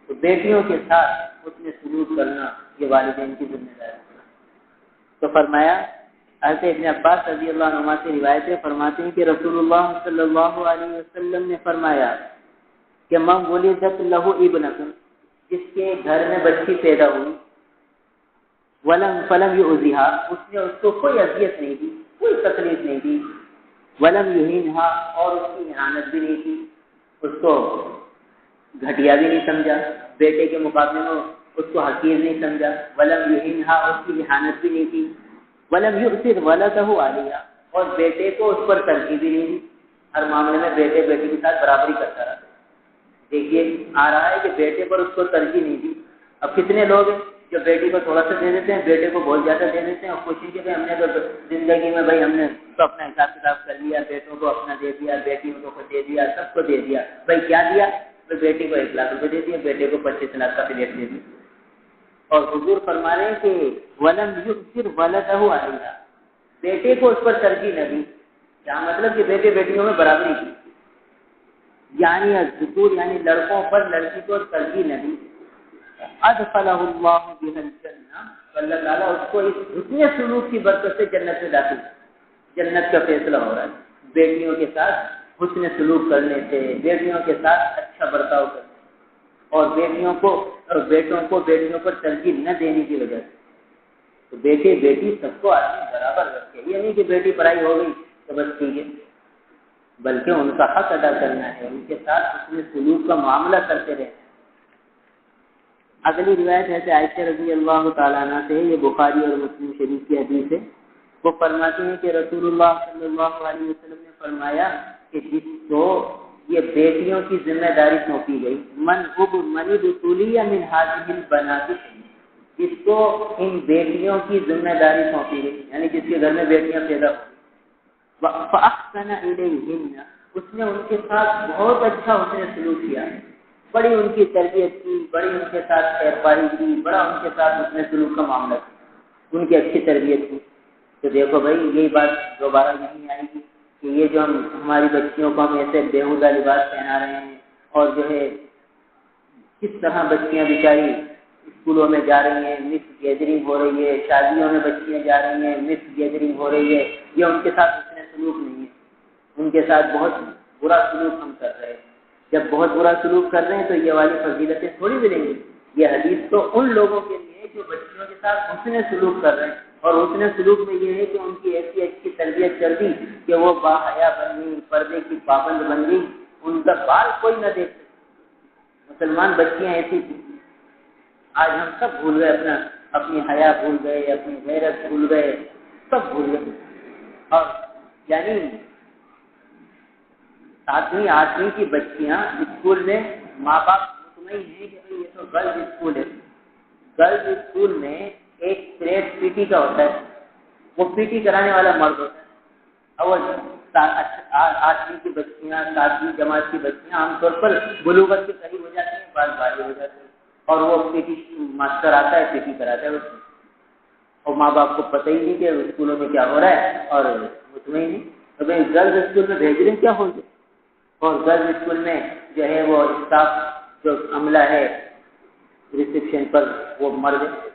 تو بیٹیوں کے ساتھ اس نے سلوک کرنا یہ والدین کی ذمہ داری ہے۔ تو فرمایا حضرت ابن عباس رضی اللہ عنہ سے روایت ہے، فرماتے ہیں کہ رسول اللہ صلی اللہ علیہ وسلم نے فرمایا کہ من ولدت لہ ابنۃ، جس کے گھر میں بچی پیدا ہوئی، فلم یؤذیھا، اس نے اس کو کوئی اذیت نہیں دی، کوئی تکلیف نہیں دی، ولم یہینھا، اور اس کی اہانت بھی نہیں کی، اس کو گھٹیا بھی نہیں سمجھا، بیٹے کے مقابلے میں اس کو حقیر نہیں سمجھا، ولم یہینھا، اس کی اہانت بھی نہیں کی، ولم یؤثر ولدہ علیہا، اور بیٹے کو اس پر ترجیح بھی نہیں دی، ہر معاملے میں بیٹے بیٹی کے ساتھ برابری کرتا رہا۔ دیکھیے آ رہا ہے کہ بیٹے پر اس کو ترجیح نہیں دی۔ اب کتنے لوگ ہیں جو بیٹی کو تھوڑا سا دے دیتے ہیں، بیٹے کو بہت زیادہ دے دیتے ہیں، اور خوشی کے بھائی ہم نے تو زندگی میں بھائی ہم نے تو اپنا حساب کتاب کر لیا، بیٹوں کو اپنا دے دیا، بیٹیوں کو دے دیا، سب کو دے دیا، بھائی کیا دیا؟ تو بیٹی کو 1 لاکھ روپے دے دیا، بیٹے کو 25 لاکھ کا پلیٹ دے دیا۔ اور حضور فرما رہے ہیں کہ ولم یؤثر ولدہ علیہا، بیٹے کو اس پر ترجیح نہ دی، کیا مطلب کہ بیٹے بیٹیوں میں برابری کی، یعنی الذکور یعنی لڑکوں پر لڑکی کو ترجیح نہ دی، ادخلہ اللہ بہ الجنہ، اللہ تعالیٰ اس کو اس حسن سلوک کی برکت سے جنت میں داخل، جنت کا فیصلہ ہو رہا ہے بیٹیوں کے ساتھ حسن سلوک کرنے سے، بیٹیوں کے ساتھ اچھا برتاؤ کرنے، اور بیٹیوں کو اور بیٹوں کو بیٹیوں پر ترجیح نہ دینے کی وجہ سے۔ تو بیٹے بیٹی سب کو آدمی برابر رکھے، یہ نہیں کہ بیٹی پڑھائی ہو گئی تو بس ٹھیک ہے، بلکہ ان کا حق ادا کرنا ہے، ان کے ساتھ حسن سلوک کا معاملہ کرتے رہنا ہے۔ اگلی روایت ہے کہ عائشہ رضی اللہ تعالیٰ عنہ سے، یہ بخاری اور مسلم شریف کی حدیث ہے، وہ فرماتے ہیں کہ رسول اللہ صلی اللہ علیہ وسلم نے فرمایا کہ جس کو یہ بیٹیوں کی ذمہ داری سونپی گئی، من ابتلی من هذه البنات، جس کو ان بیٹیوں کی ذمہ داری سونپی گئی، یعنی جس کے گھر میں بیٹیاں پیدا ہوئی، فاحسن الیہن، اس نے ان کے ساتھ بہت اچھا حسن سلوک کیا، بڑی ان کی تربیت کی، بڑی ان کے ساتھ خیرخواہی کی، بڑا ان کے ساتھ حسن سلوک کا معاملہ کیا، ان کی اچھی تربیت کی، تو دیکھو بھائی یہی بات دوبارہ نہیں آئے گی کہ یہ جو ہماری بچیوں کو ہم ایسے بےہودہ لباس پہنا رہے ہیں، اور جو ہے کس طرح بچیاں بیچاری اسکولوں میں جا رہی ہیں، مکس گیدرنگ ہو رہی ہے، شادیوں میں بچیاں جا رہی ہیں، مکس گیدرنگ ہو رہی ہے، یہ ان کے ساتھ حسن سلوک نہیں ہے، ان کے ساتھ بہت برا سلوک ہم کر رہے ہیں۔ جب بہت برا سلوک کر رہے ہیں تو یہ والی فضیلتیں تھوڑی ملیں گی۔ یہ حدیث تو ان لوگوں کے لیے جو بچیوں کے ساتھ حسن سلوک کر رہے ہیں، اور حسن سلوک میں یہ ہے کہ ان کی ایسی اچھی تربیت کر دی کہ وہ باحیا بن گئی، پردے کی پابند بن گئی، ان کا بال کوئی نہ دیکھ سکے۔ مسلمان بچیاں ایسی تھیں، آج ہم سب بھول گئے، اپنی حیا بھول گئے، اپنی غیرت بھول گئے، سب بھول گئے، اور یعنی 7ویں 8ویں کی بچیاں اسکول میں ماں باپ مطمئن ہیں کہ یہ تو گرلز اسکول ہے، گرلز اسکول میں ایک پیریڈ پی ٹی کا ہوتا ہے، وہ پی ٹی کرانے والا مرد ہوتا ہے، اور 8ویں کی بچیاں 7ویں جماعت کی بچیاں عام طور پر بلوغت کے قریب ہو جاتی ہیں، بال بھاری ہو جاتے ہیں، اور وہ پی ٹی ماسٹر آتا ہے، پی ٹی کراتا ہے اس میں، اور ماں باپ کو پتہ ہی نہیں کہ اسکولوں میں کیا ہو رہا ہے، اور مطمئن نہیں، تو بھائی گرلز اسکول میں بھیج رہے ہیں کیا ہو جائے، اور گرلز اسکول میں جو ہے وہ اسٹاف جو عملہ ہے ریسیپشن پر وہ مر گئے،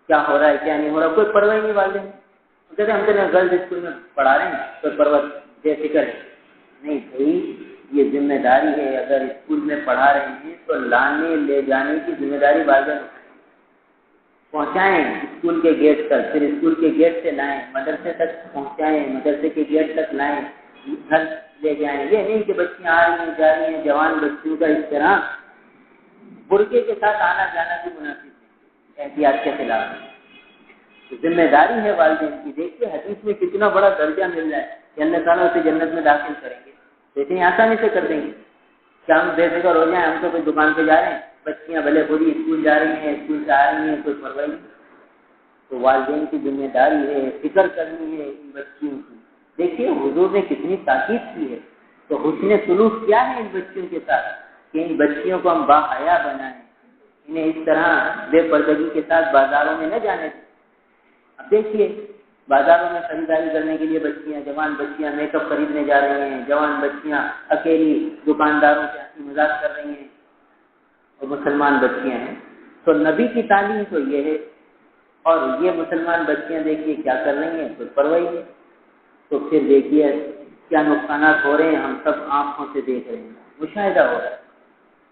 کیا ہو رہا ہے کیا نہیں ہو رہا، کوئی پرواہ نہیں والدین کہتے ہم تو گرلز اسکول میں پڑھا رہے ہیں، کوئی پرواہ بے فکر ہے نہیں بھائی، یہ ذمہ داری ہے، اگر اسکول میں پڑھا رہے ہیں تو لانے لے جانے کی ذمہ داری والدین پہنچائیں اسکول کے گیٹ تک، پھر اسکول کے گیٹ سے لائیں، مدرسے تک پہنچائیں، مدرسے کے گیٹ تک لائیں، گھر لے جائیں۔ یہ نہیں کہ بچیاں آ رہی ہیں جا رہی ہیں، جوان بچیوں کا اس طرح برقعے کے ساتھ آنا جانا بھی مناسب ہے، احتیاط کے خلاف ذمہ داری ہے والدین کی۔ دیکھیے حدیث میں کتنا بڑا درجہ مل رہا ہے کہ اللہ تعالیٰ اسے جنت میں داخل کریں گے، تو اتنی آسانی سے کر دیں گے کیا ہم بے فکر ہو جائیں، ہم تو کوئی دکان پہ جا رہے ہیں، بچیاں بھلے بڑی اسکول جا رہی ہیں، اسکول سے آ رہی ہیں، کوئی پرواہ نہیں۔ تو والدین کی ذمہ داری ہے فکر کرنی ہے ان بچیوں کی۔ دیکھیے حضور نے کتنی تاکید کی ہے، تو حسن سلوک کیا ہے ان بچیوں کے ساتھ کہ ان بچیوں کو ہم باحیا بنائیں، انہیں اس طرح بے پردگی کے ساتھ بازاروں میں نہ جانے دیں۔ اب دیکھیے بازاروں میں خریداری کرنے کے لیے بچیاں، جوان بچیاں میک اپ خریدنے جا رہی ہیں، جوان بچیاں اکیلی دکانداروں سے ہنسی مذاق کر رہی ہیں، اور مسلمان بچیاں ہیں۔ تو نبی کی تعلیم تو یہ ہے، اور یہ مسلمان بچیاں دیکھیے کیا کر رہی ہیں، کوئی پرواہ نہیں۔ تو پھر دیکھیے کیا نقصانات ہو رہے ہیں، ہم سب آنکھوں سے دیکھ رہے ہیں، مشاہدہ ہو رہا ہے۔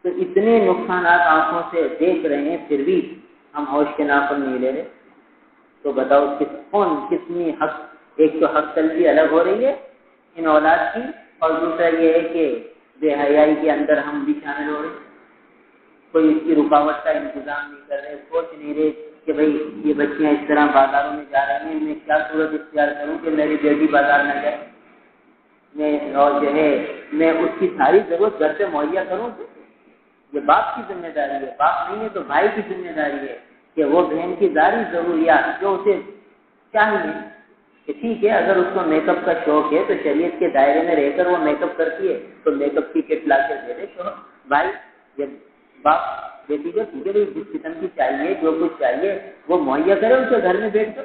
تو اتنے نقصانات آنکھوں سے دیکھ رہے ہیں، پھر بھی ہم ہوش کے ناخن نہیں لے رہے۔ تو بتاؤ کتنی حق، ایک تو حق تلفی الگ ہو رہی ہے ان اولاد کی، اور دوسرا یہ ہے کہ بے حیائی کے اندر ہم بھی شامل ہو رہے ہیں، کوئی اس کی رکاوٹ کا انتظام نہیں کر رہے، سوچ نہیں رہے کہ بھئی یہ بچیاں اس طرح بازاروں میں جا رہی ہیں، میں کیا صورت اختیار کروں کہ میری بیٹی بازار نہ جائے، اور جو ہے میں اس کی ساری ضرورت گھر سے مہیا کروں۔ یہ باپ کی ذمہ داری ہے، باپ نہیں ہے تو بھائی کی ذمہ داری ہے کہ وہ بہن کی ذاتی ضروریات جو اسے چاہیے کہ ٹھیک ہے اگر اس کو میک اپ کا شوق ہے تو شریعت کے دائرے میں رہ کر وہ میک اپ کرتی ہے تو میک اپ کی کٹ لا کے دے دے تو بھائی جب باپ بیٹی کو ٹھیک ہے بھائی جس قسم کی چاہیے جو کچھ چاہیے وہ مہیا کرے اس کے گھر میں بیٹھ کر۔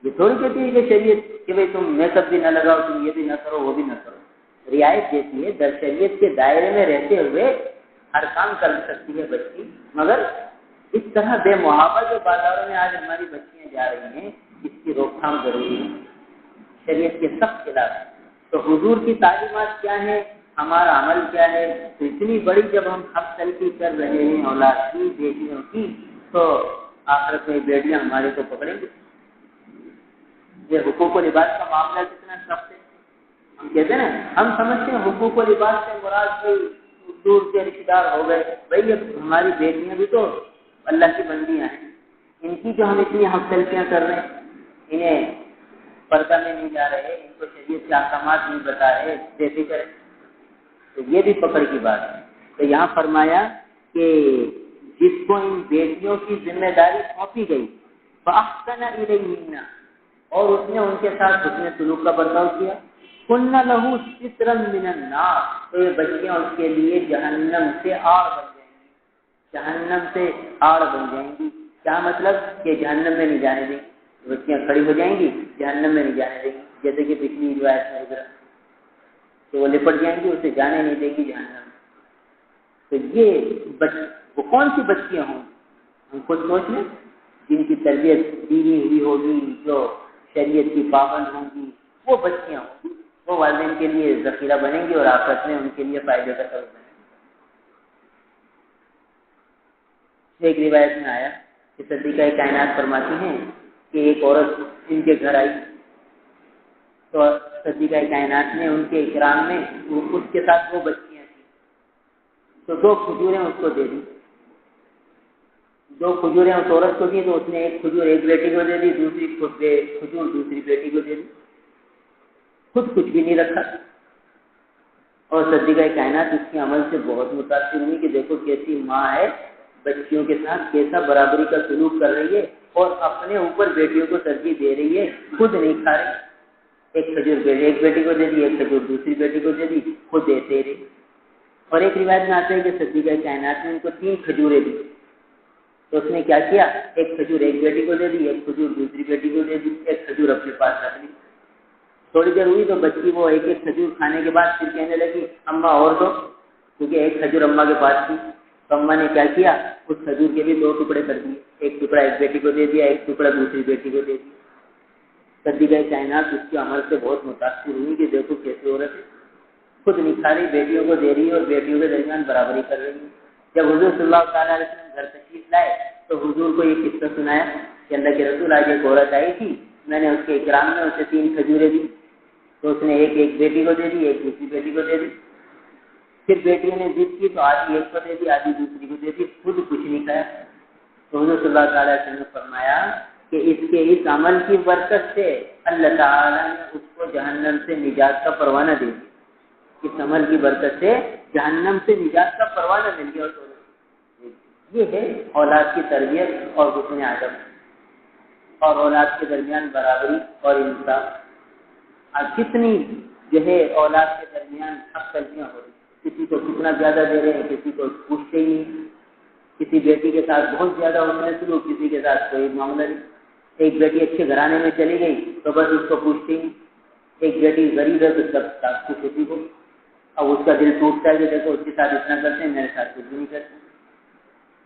یہ تھوڑی کہتی ہے کہ شریعت کہ بھائی تم میک اپ بھی نہ لگاؤ، تم یہ بھی نہ کرو وہ بھی نہ کرو۔ رعایت دیتی ہے، در شریعت کے دائرے میں رہتے ہوئے ہر کام کر سکتی ہے بچی، مگر اس طرح بے محابہ جو بازاروں میں آج ہماری بچیاں جا رہی ہیں اس کی روک تھام ضروری ہے، شریعت کے سخت خلاف ہے۔ تو حضور کی تعلیمات کیا ہے، ہمارا عمل کیا ہے؟ تو اتنی بڑی جب ہم حق تلفی کر رہے ہیں اولاد کی، بیٹیوں کی، تو آخرت میں بیٹیاں ہمارے کو پکڑیں گے۔ یہ حقوق و لباس کا معاملہ کتنا سخت ہے، ہم کہتے ہیں نا، ہم سمجھتے ہیں حقوق و لباس سے مراد دور کے رشتے دار ہو گئے، بھائی اب ہماری بیٹیاں بھی تو اللہ کی بندیاں ہیں، ان کی جو ہم اتنی حق تلفیاں کر رہے ہیں، انہیں پردہ میں نہیں جا رہے، ان کو شریعت کے احکامات نہیں بتا رہے، بے فکر ہے، تو یہ بھی پکڑ کی بات ہے۔ تو یہاں فرمایا کہ جس کو ان بیٹیوں کی ذمہ داری سونپی گئی فَأَحْسَنَ إِلَيْهِنَّ، اور اس نے ان کے ساتھ حسن سلوک کا برتاؤ کیا، كُنَّ لَهُ سِتْرًا مِنَ النَّارِ، تو یہ بچیاں اس کے لیے جہنم سے آڑ بن جائیں گی، جہنم سے آڑ بن جائیں گی۔ کیا مطلب کہ جہنم میں نہیں جانے دیں گی، بچیاں کھڑی ہو جائیں گی جہنم میں نہیں جانے دیں گی، جیسے کہ پچھلی روایت میں گزرا کہ وہ لپٹ جائیں گی، اسے جانے نہیں دیں گی جہنم۔ تو یہ وہ کون سی بچیاں ہوں، ہم خود سوچ لیں، جن کی تربیت دینی ہوئی ہوگی، جو شریعت کی پابند ہوں گی، وہ بچیاں ہوں گی، وہ والدین کے لیے ذخیرہ بنیں گی اور آخرت میں ان کے لیے فائدے کا سبب بنیں گی۔ ایک روایت میں آیا کہ صدیقہ کائنات فرماتی ہیں کہ ایک عورت ان کے گھر آئی تو صدیقہ کائنات نے ان کے اکرام میں اس کے ساتھ وہ بچیاں تھیں تو 2 کھجوریں اس کو دے دی، 2 کھجوریں اس عورت کو دی تو اس نے ایک کھجور ایک بیٹی کو دے دی، دوسری کھجور دوسری بیٹی کو دے دی، خود کچھ بھی نہیں رکھا۔ اور صدیقہ کائنات اس کے عمل سے بہت متاثر ہوئی کہ دیکھو کیسی ماں ہے، بچیوں کے ساتھ کیسا برابری کا سلوک کر رہی ہے اور اپنے اوپر بیٹیوں کو ترجیح دے رہی ہے، خود نہیں کھا رہی، ایک کھجور ایک بیٹی کو دے دی، ایک کھجور دوسری بیٹی کو دے دی، خود دیتے رہی۔ اور ایک روایت میں آتا ہے کہ صدیقہ کائنات نے ان کو 3 کھجوریں دی تو اس نے کیا کیا، ایک کھجور ایک بیٹی کو دے دی، ایک کھجور دوسری بیٹی کو دے دی، ایک کھجور اپنے پاس رکھ لی۔ تھوڑی دیر ہوئی تو بچی وہ ایک ایک کھجور کھانے کے بعد پھر کہنے لگی اماں اور دو، کیونکہ ایک کھجور اماں کے پاس تھی۔ تو اماں نے کیا کیا، اس کھجور کے بھی 2 ٹکڑے کر دیے، ایک ٹکڑا ایک بیٹی کو دے دیا، ایک ٹکڑا دوسری بیٹی کو دے دیا۔ کدی گئے کائنات اس کے عمل سے بہت متاثر ہوئی کہ دیکھو کیسے عورت ہے، خود نہیں کھا رہی، بیٹیوں کو دے رہی ہے اور بیٹیوں کے درمیان برابری کر رہی ہے۔ جب حضور صلی اللہ تعالیٰ علیہ وسلم گھر تشریف لائے تو حضور کو یہ قصہ سنایا کہ اللہ کے رسول آج ایک عورت آئی تھی، میں نے اس کے اکرام میں اسے 3 کھجوریں دی، تو اس نے ایک بیٹی کو دے دی، ایک دوسری بیٹی کو دے دی۔ پھر بیٹیوں نے ضد کی تو آدھی ایک کو دے دی، آدھی دوسری کو دے دی، خود کچھ نہیں کھایا۔ تو حضور صلی اللہ تعالیٰ علیہ وسلم نے فرمایا کہ اس کے اس عمل کی برکت سے اللہ تعالیٰ نے اس کو جہنم سے نجات کا پروانہ دے دیا۔ اس عمل کی برکت سے جہنم سے نجات کا پروانہ مل گیا۔ یہ ہے اولاد کی تربیت اور حسن ادب اور اولاد کے درمیان برابری اور انصاف۔ اب کتنی جو ہے اولاد کے درمیان حق تلفیاں ہو رہی، کسی کو کتنا زیادہ دے رہے ہیں، کسی کو پوچھتے ہی نہیں، کسی بیٹی کے ساتھ بہت زیادہ ہونے شروع، کسی کے ساتھ کوئی معاملہ نہیں۔ ایک بیٹی اچھے گھرانے میں چلی گئی تو بس اس کو پوچھتے ہی نہیں، ایک بیٹی غریب ہے تو سب کچھ کسی کو، اب اس کا دل ٹوٹتا ہے کہ دیکھو اس کے ساتھ اتنا کرتے ہیں، میرے ساتھ کچھ بھی نہیں کرتے۔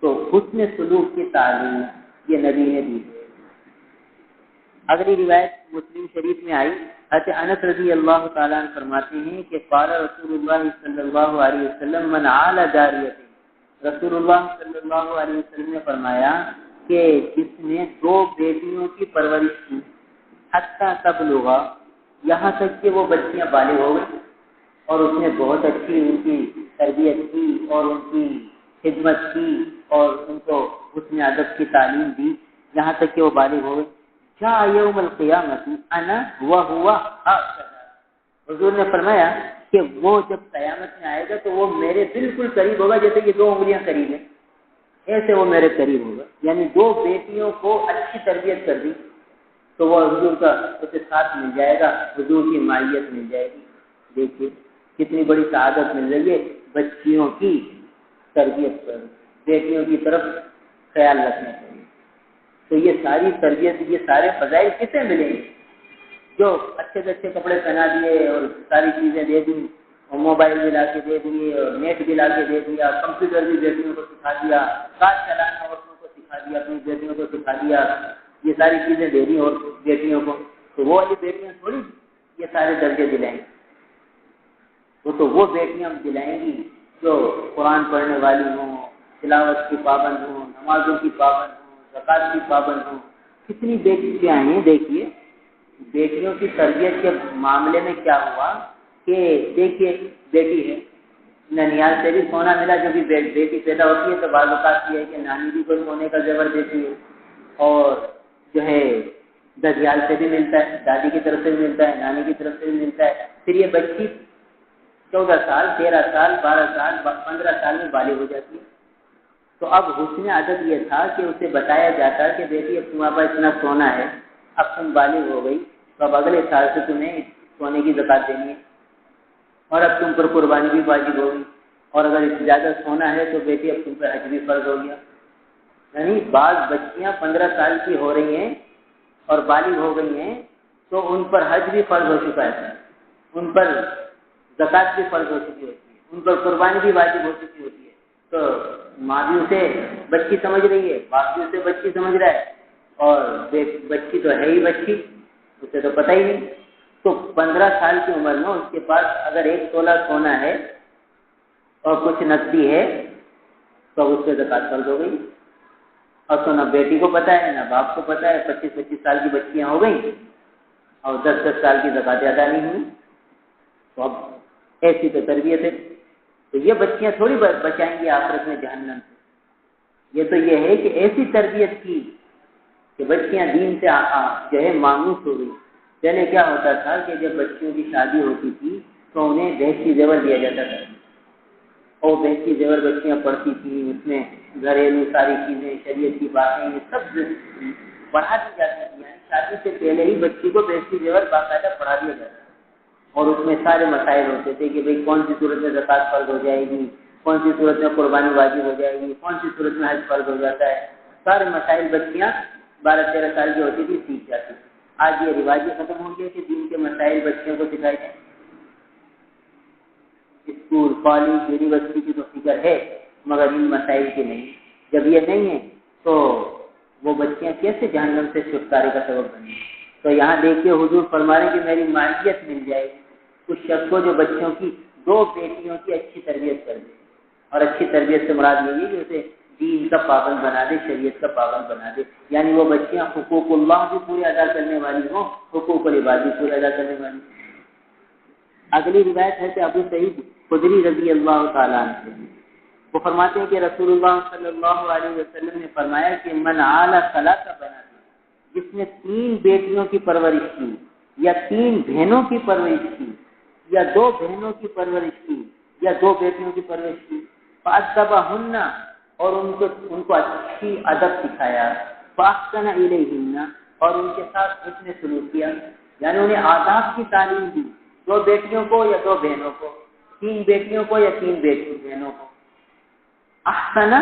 تو حسن سلوک کی تعلیم یہ نبی نے دی۔ اگلی روایت مسلم شریف میں آئی، حضرت انس رضی اللہ تعالیٰ عنہ فرماتے ہیں کہ قال رسول اللہ صلی اللہ علیہ وسلم من عال جاریۃ، رسول اللہ صلی اللہ علیہ وسلم نے فرمایا کہ جس نے 2 بیٹیوں کی پرورش کی، حتی تبلغ، یہاں تک کہ وہ بچیاں بالغ ہو گئی اور اس نے بہت اچھی ان کی تربیت کی اور ان کی خدمت کی اور ان کو حسن ادب کی تعلیم دی، یہاں تک کہ وہ بالغ ہو گئے، جاء یوم القیامت انا وهو هكذا، حضور نے فرمایا کہ وہ جب قیامت میں آئے گا تو وہ میرے بالکل قریب ہوگا، جیسے کہ 2 انگلیاں قریب ہیں، ایسے وہ میرے قریب ہوگا۔ یعنی 2 بیٹیوں کو اچھی تربیت کر دی تو وہ حضور کا اسے ساتھ مل جائے گا، حضور کی معیت مل جائے گی۔ دیکھیے کتنی بڑی سعادت مل رہی ہے بچیوں کی تربیت پر، بیٹیوں کی طرف خیال رکھنے چاہیے۔ تو یہ ساری تربیت، یہ سارے فضائل کسے ملیں گے؟ جو اچھے سے اچھے کپڑے پہنا دیے اور ساری چیزیں دے دی اور موبائل بھی لا کے دے دیے اور نیٹ بھی لا کے دے دیا، کمپیوٹر بھی بیٹیوں کو سکھا دیا، کار چلانا عورتوں کو سکھا دیا، اپنی بیٹیوں کو سکھا دیا، یہ ساری چیزیں دے دی اور بیٹیوں کو، تو وہ والی بیٹیاں تھوڑی یہ سارے درجے دلائیں گی، وہ بیٹیاں دلائیں گی جو قرآن پڑھنے والی ہوں، تلاوت کی پابند ہوں، نمازوں کی پابند ہوں، زکات کی پابند ہوں۔ کتنی بیٹیاں ہیں، دیکھیے بیٹیوں کی تربیت کے معاملے میں کیا ہوا کہ دیکھیے بیٹی ہے، ننیال سے بھی سونا ملا، جو بھی بیٹی پیدا ہوتی ہے تو بعض اوقات یہ ہے کہ نانی بھی کوئی سونے کا زیور دیتی ہے، اور جو ہے ددیال سے بھی ملتا ہے، دادی کی طرف سے بھی ملتا ہے، نانی کی طرف سے بھی ملتا ہے۔ پھر یہ بچی 14 سال 13 سال 12 سال 15 سال میں بالغ ہو جاتی ہے۔ تو اب حسن عادت یہ تھا کہ اسے بتایا جاتا کہ بیٹی اب تمہارے پاس اتنا سونا ہے، اب تم بالغ ہو گئی تو اب اگلے سال سے تمہیں سونے کی زکات دینی ہے، اور اب تم پر قربانی بھی واجب ہوگی، اور اگر اس سے زیادہ سونا ہے تو بیٹی اب تم پر حج بھی فرض ہو گیا۔ یعنی بعض بچیاں 15 سال کی ہو رہی ہیں اور بالغ ہو گئی ہیں تو ان پر حج بھی فرض ہو چکا ہے، ان پر زکات بھی فرض ہو چکی ہوتی ہے، ان پر قربانی بھی واجب ہو چکی ہوتی ہے۔ تو ماں بھی اسے بچی سمجھ رہی ہے، باپ بھی اسے بچی سمجھ رہا ہے، اور بچی تو ہے ہی بچی، اسے تو پتہ ہی نہیں۔ تو 15 سال کی عمر میں اس کے پاس اگر 1 تولہ سونا ہے اور کچھ نقدی ہے تو اس سے زکات فرض ہو گئی۔ اور تو نہ بیٹی کو پتہ ہے نہ باپ کو پتہ ہے، 25 سال کی بچیاں ہو گئیں اور 10 سال کی زکات ادا نہیں ہوئی، تو اب ایسی تو تربیت ہے۔ تو یہ بچیاں تھوڑی بچائیں گی آخرت میں جہنم سے، یہ تو یہ ہے کہ ایسی تربیت کی کہ بچیاں دین سے جو ہے مانوس ہو گئی۔ پہلے کیا ہوتا تھا کہ جب بچیوں کی شادی ہوتی تھی تو انہیں بہشتی زیور دیا جاتا تھا، اور بہشتی زیور بچیاں پڑھتی تھیں، اس میں گھریلو ساری چیزیں، شریعت کی باتیں، یہ سب پڑھا دی جاتی تھی۔ یعنی شادی سے پہلے ہی بچی کو بہشتی زیور باقاعدہ پڑھا دیا جاتا تھا، اور اس میں سارے مسائل ہوتے تھے کہ بھئی کون سی صورت میں زکات فرض ہو جائے گی، کون سی صورت میں قربانی واجب ہو جائے گی، کون سی صورت میں حج فرض ہو جاتا ہے، سارے مسائل بچیاں 12-13 سال کی ہوتی تھی سیکھ جاتی تھی۔ آج یہ رواج ختم ہو گیا کہ دین کے مسائل بچوں کو سکھائے جائیں. اسکول کالج یونیورسٹی کی تو فکر ہے مگر ان مسائل کی نہیں. جب یہ نہیں ہے تو وہ بچیاں کیسے جہنم سے چھٹکارے کا سبب بنیں؟ تو یہاں دیکھیے حضور فرما رہے کہ میری معیت مل جائے اس شخص کو جو بچوں کی 2 بیٹیوں کی اچھی تربیت کر دے. اور اچھی تربیت سے مراد یہ ہے کہ اسے دین کا پابند بنا دے، شریعت کا پابند بنا دے. یعنی وہ بچیاں حقوق اللہ بھی پورے ادا کرنے والی ہوں، حقوق العباد بھی پورے ادا کرنے والی. اگلی روایت ہے کہ ابو سعید خدری رضی اللہ تعالیٰ عنہ سے وہ فرماتے ہیں کہ رسول اللہ صلی اللہ علیہ وسلم نے فرمایا کہ من اعلی ثلاث بنات، جس نے 3 بیٹیوں کی پرورش کی یا 3 بہنوں کی پرورش کی یا 2 بہنوں کی پرورش کی یا 2 بیٹیوں کی پرورش کی، فأدبہن اور ان کو اچھی ادب سکھایا، فأحسن الیہن اور ان کے ساتھ حسن سلوک کیا، یعنی انہیں آداب کی تعلیم دی، 2 بیٹیوں کو یا 2 بہنوں کو، 3 بیٹیوں کو یا 3 بہنوں کو. احسن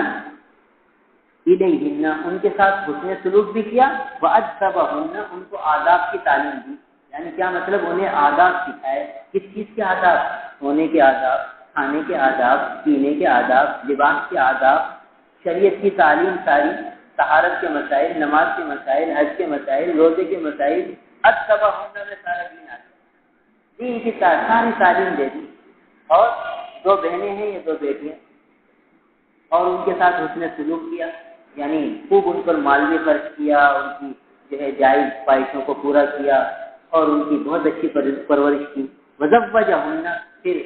الیہن ان کے ساتھ حسن سلوک بھی کیا، وأدبہن ان کو آداب کی تعلیم دی. یعنی کیا مطلب؟ انہیں آداب سکھائے. کس چیز کے آداب؟ سونے کے آداب، کھانے کے آداب، پینے کے آداب، لباس کے آداب، شریعت کی تعلیم ساری، طہارت کے مسائل، نماز کے مسائل، حج کے مسائل، روزے کے مسائل، اتبعہن میں سارا دین آتا ہے. دین کی ساری تعلیم دے دی. اور 2 بہنیں ہیں یا 2 بیٹیاں، اور ان کے ساتھ حسن سلوک کیا، یعنی خوب ان پر مال بھی خرچ کیا، ان کی جو ہے جائز خواہشوں کو پورا کیا اور ان کی بہت اچھی پرورش کی. وزوجہن پھر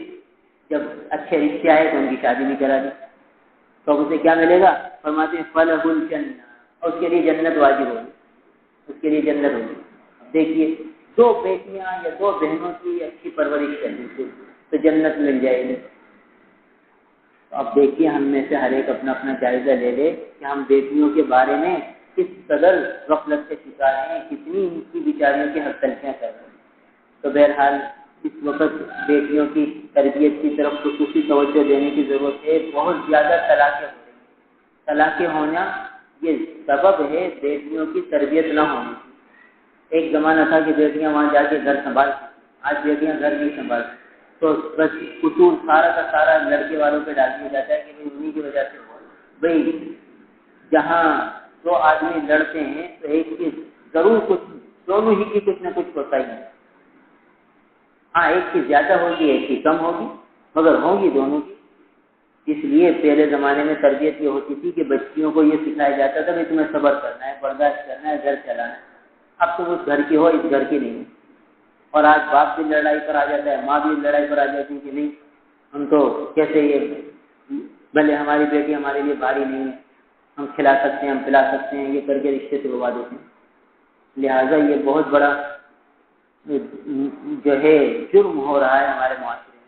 جب اچھے رشتے آئے تو ان کی شادی بھی کرا دی. تو اب اسے کیا ملے گا؟ فرماتے ہیں فلہ الجنہ، اور اس کے لیے جنت واجب ہوگی، اس کے لیے جنت ہوگی. دیکھیے 2 بیٹیاں یا 2 بہنوں کی اچھی پرورش کرنے سے تو جنت مل جائے گی. تو اب دیکھیے ہم میں سے ہر ایک اپنا اپنا جائزہ لے لے کہ ہم بیٹیوں کے بارے میں کس قدر غفلت سے شکار ہیں، کتنی ان کی بیچاریوں کی حق تلفیاں کر رہے ہیں. تو بہرحال اس وقت بیٹیوں کی تربیت کی طرف خصوصی توجہ دینے کی ضرورت ہے. بہت زیادہ طلاقیں ہو رہی ہیں. طلاقیں ہونا یہ سبب ہے بیٹیوں کی تربیت نہ ہونے کی. ایک زمانہ تھا کہ بیٹیاں وہاں جا کے گھر سنبھالتی، آج بیٹیاں گھر نہیں سنبھالتی. تو بس قصور سارا کا سارا لڑکے والوں پہ ڈال دیا جاتا ہے کہ انہیں کی وجہ سے ہو. بھائی جہاں 2 آدمی لڑتے ہیں تو ایک کی ضرور کچھ، دونوں ہی کی کچھ نہ کچھ ہوتا ہی ہے. ہاں ایک کی زیادہ ہوگی ایک کی کم ہوگی مگر ہوگی دونوں کی. اس لیے پہلے زمانے میں تربیت یہ ہوتی تھی کہ بچیوں کو یہ سکھایا جاتا تھا کہ تمہیں صبر کرنا ہے، برداشت کرنا ہے، گھر چلانا ہے. اب تم اس گھر کی ہو، اس گھر کی نہیں. اور آج باپ بھی لڑائی پر آ جاتا ہے، ماں بھی لڑائی پر آ جاتی ہے کہ نہیں ہم تو کیسے، یہ بھلے ہماری بیٹی ہمارے لیے بھاری نہیں ہے، ہم کھلا سکتے ہیں، ہم پلا سکتے ہیں، یہ کر کے رشتے تلوا دیتے ہیں. لہٰذا یہ بہت بڑا جو ہے جرم ہو رہا ہے ہمارے معاشرے میں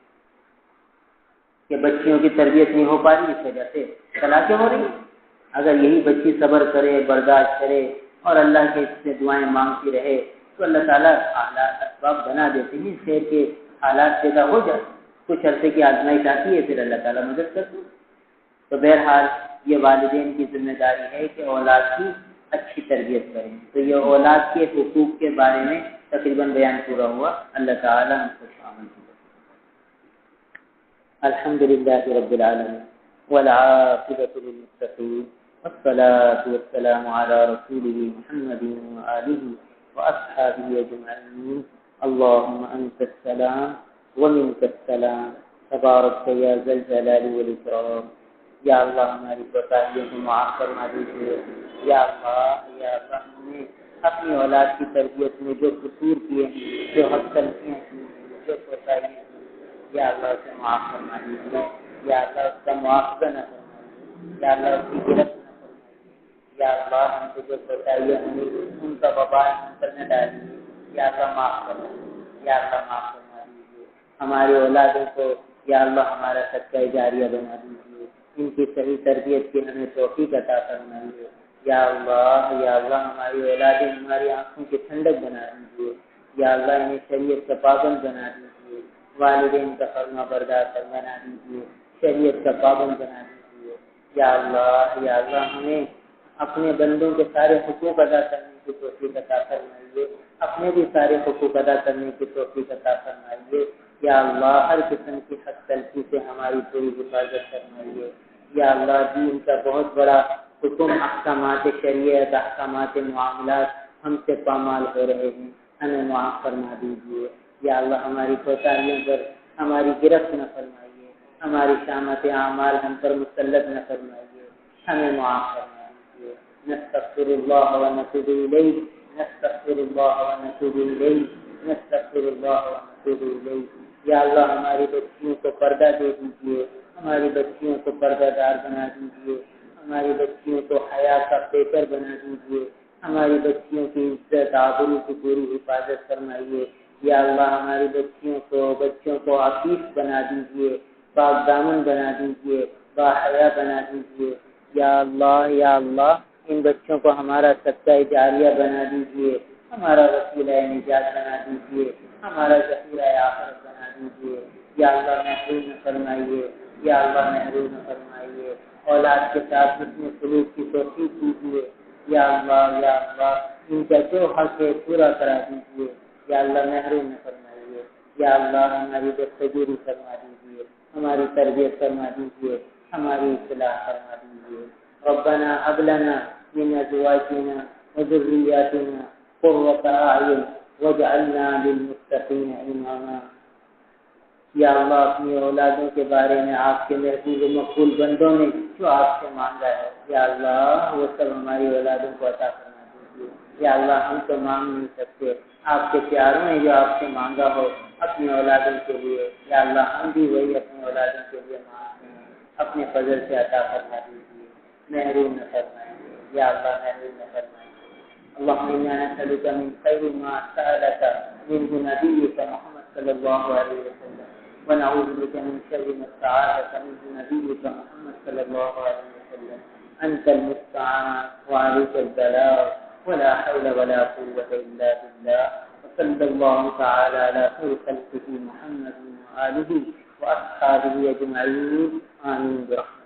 کہ بچیوں کی تربیت نہیں ہو پا رہی، اس وجہ سے طلاقیں ہو رہی ہیں. اگر یہی بچی صبر کرے، برداشت کرے اور اللہ کے سے دعائیں مانگتی رہے تو اللہ تعالیٰ حالات اسباب بنا دیتے ہیں، خیر کے حالات پیدا ہو جاتے. کچھ عرصے کی آزمائش آتی ہے پھر اللہ تعالیٰ مدد کرتے. تو بہرحال یہ والدین کی ذمہ داری ہے کہ اولاد کی اچھی تربیت کریں. تو یہ اولاد کے حقوق کے بارے میں تقریباً بیان پورا ہوا. اللہ تعالیٰ ہم کو شامل کیا. الحمدللہ رب العالمین والعاقبۃ للمتقین والصلاة والسلام علی رسولہ محمد وآلہ وأصحابه أجمعين. اللهم أنت السلام ومنك السلام تبارك يا ذا الجلال والإكرام. یا اللہ ہماری کوتاہیوں کو معاف فرما دیجیے. یا اللہ ہم نے اپنی اولاد کی تربیت میں جو قصور کیے ہیں، جو حق تلفیاں کی ہیں، جو کوتاہیاں کی، یا اللہ اسے معاف فرما دیجیے. یا اللہ اس کا معاوضہ نہ فرمائیے. یا اللہ اس کی گرفت نہ فرمائیے. یا اللہ ہم سے جو کوتاہیاں ہوئی ان کا وبال ہم پر نہ ڈالیے. یا اللہ معاف فرما دیجیے. یا اللہ معاف فرما دیجیے. ہماری اولادوں کو یا اللہ ہمارا صدقہ جاریہ بنا دیجیے. ان کی صحیح تربیت کی ہمیں توفیق عطا فرمائیے. یا اللہ ہماری اولادیں ہماری آنکھوں کی ٹھنڈک بنا دیجیے. یا اللہ انہیں شریعت کا پابند بنا دیجیے. والدین کا فرما بردار بنا دیجیے. شریعت کا پابند بنا دیجیے. یا اللہ ہمیں اپنے بندوں کے سارے حقوق ادا کرنے کی توفیق عطا فرمائیے، اپنے بھی سارے حقوق ادا کرنے کی توفیق عطا فرمائیے۔ یا اللہ ہر قسم کی حق تلفی سے ہماری پوری حفاظت فرمائیے۔ یا اللہ دین کا بہت بڑا حکم، احکامات شریعت، احکامات معاملات ہم سے پامال ہو رہے ہیں، ہمیں معاف فرما دیجیے۔ یا اللہ ہماری کوتاہیوں پر ہماری گرفت نہ فرمائیے، ہماری شامت اعمال ہم پر مسلط نہ فرمائیے، ہمیں معاف فرما دیجیے۔ نستغفر اللہ و نتوب الیہ، نستغفر اللہ و نتوب الیہ، نستغفر اللہ و نتوب الیہ۔ یا اللہ ہماری بچیوں کو پردہ دے دیجیے، ہماری بچیوں کو پردہ دار بنا دیجیے، ہماری بچیوں کو حیا کا پیکر بنا دیجیے، ہماری بچیوں کی عزت آبرو کی پوری حفاظت فرمائیے۔ یا اللہ ہماری بچوں کو عفیف بنا دیجیے، پاک دامن بنا دیجیے، باحیا بنا دیجیے۔ یا اللہ ان بچوں کو ہمارا صدقہ جاریہ بنا دیجیے، ہمارا وسیلہ نجات بنا دیجیے، ہمارا ذخیرہ آخرت بنا دیجیے۔ یا اللہ محروم نہ فرمائیے، یا اللہ محروم نہ فرمائیے، اولاد کے ساتھ حسن سلوک کی توفیق دیجیے۔ یا اللہ ان کا جو حق ہے پورا کرا دیجیے۔ یا اللہ محروم نہ فرمائیے۔ یا اللہ ہماری دستگیری فرما دیجیے، ہماری تربیت فرما دیجیے، ہماری اصلاح فرما دیجیے۔ ربنا هب لنا من ازواجنا وذرياتنا قرة اعين واجعلنا للمتقين اماما۔ یا اللہ اپنی اولادوں کے بارے میں آپ کے محبوب و مقبول بندوں نے جو آپ سے مانگا ہے، یا اللہ وہ سب ہماری اولادوں کو عطا فرما دیجیے۔ یا اللہ ہم تو مانگ نہیں سکتے، آپ کے پیاروں نے جو آپ سے مانگا ہو اپنی اولادوں کے لیے، یا اللہ ہم بھی وہی اپنی اولادوں کے لیے مانگتے ہیں، اپنے فضل سے عطا فرما دیجیے، محروم نہ فرمائیے۔ یا اللہ محروم نہ فرمائیے۔ اللهم انا نسألك من خير ما سألك منه نبيك محمد صلى الله عليه وسلم، ونعوذ بك من شر ما استعاذك منه نبيك محمد صلى الله عليه وسلم۔ أنت المستعان وعليك البلاغ ولا حول ولا قوة إلا بالله، وصلى الله تعالى على خير خلقه محمد وآله وأصحابه أجمعين، آمين برحمته۔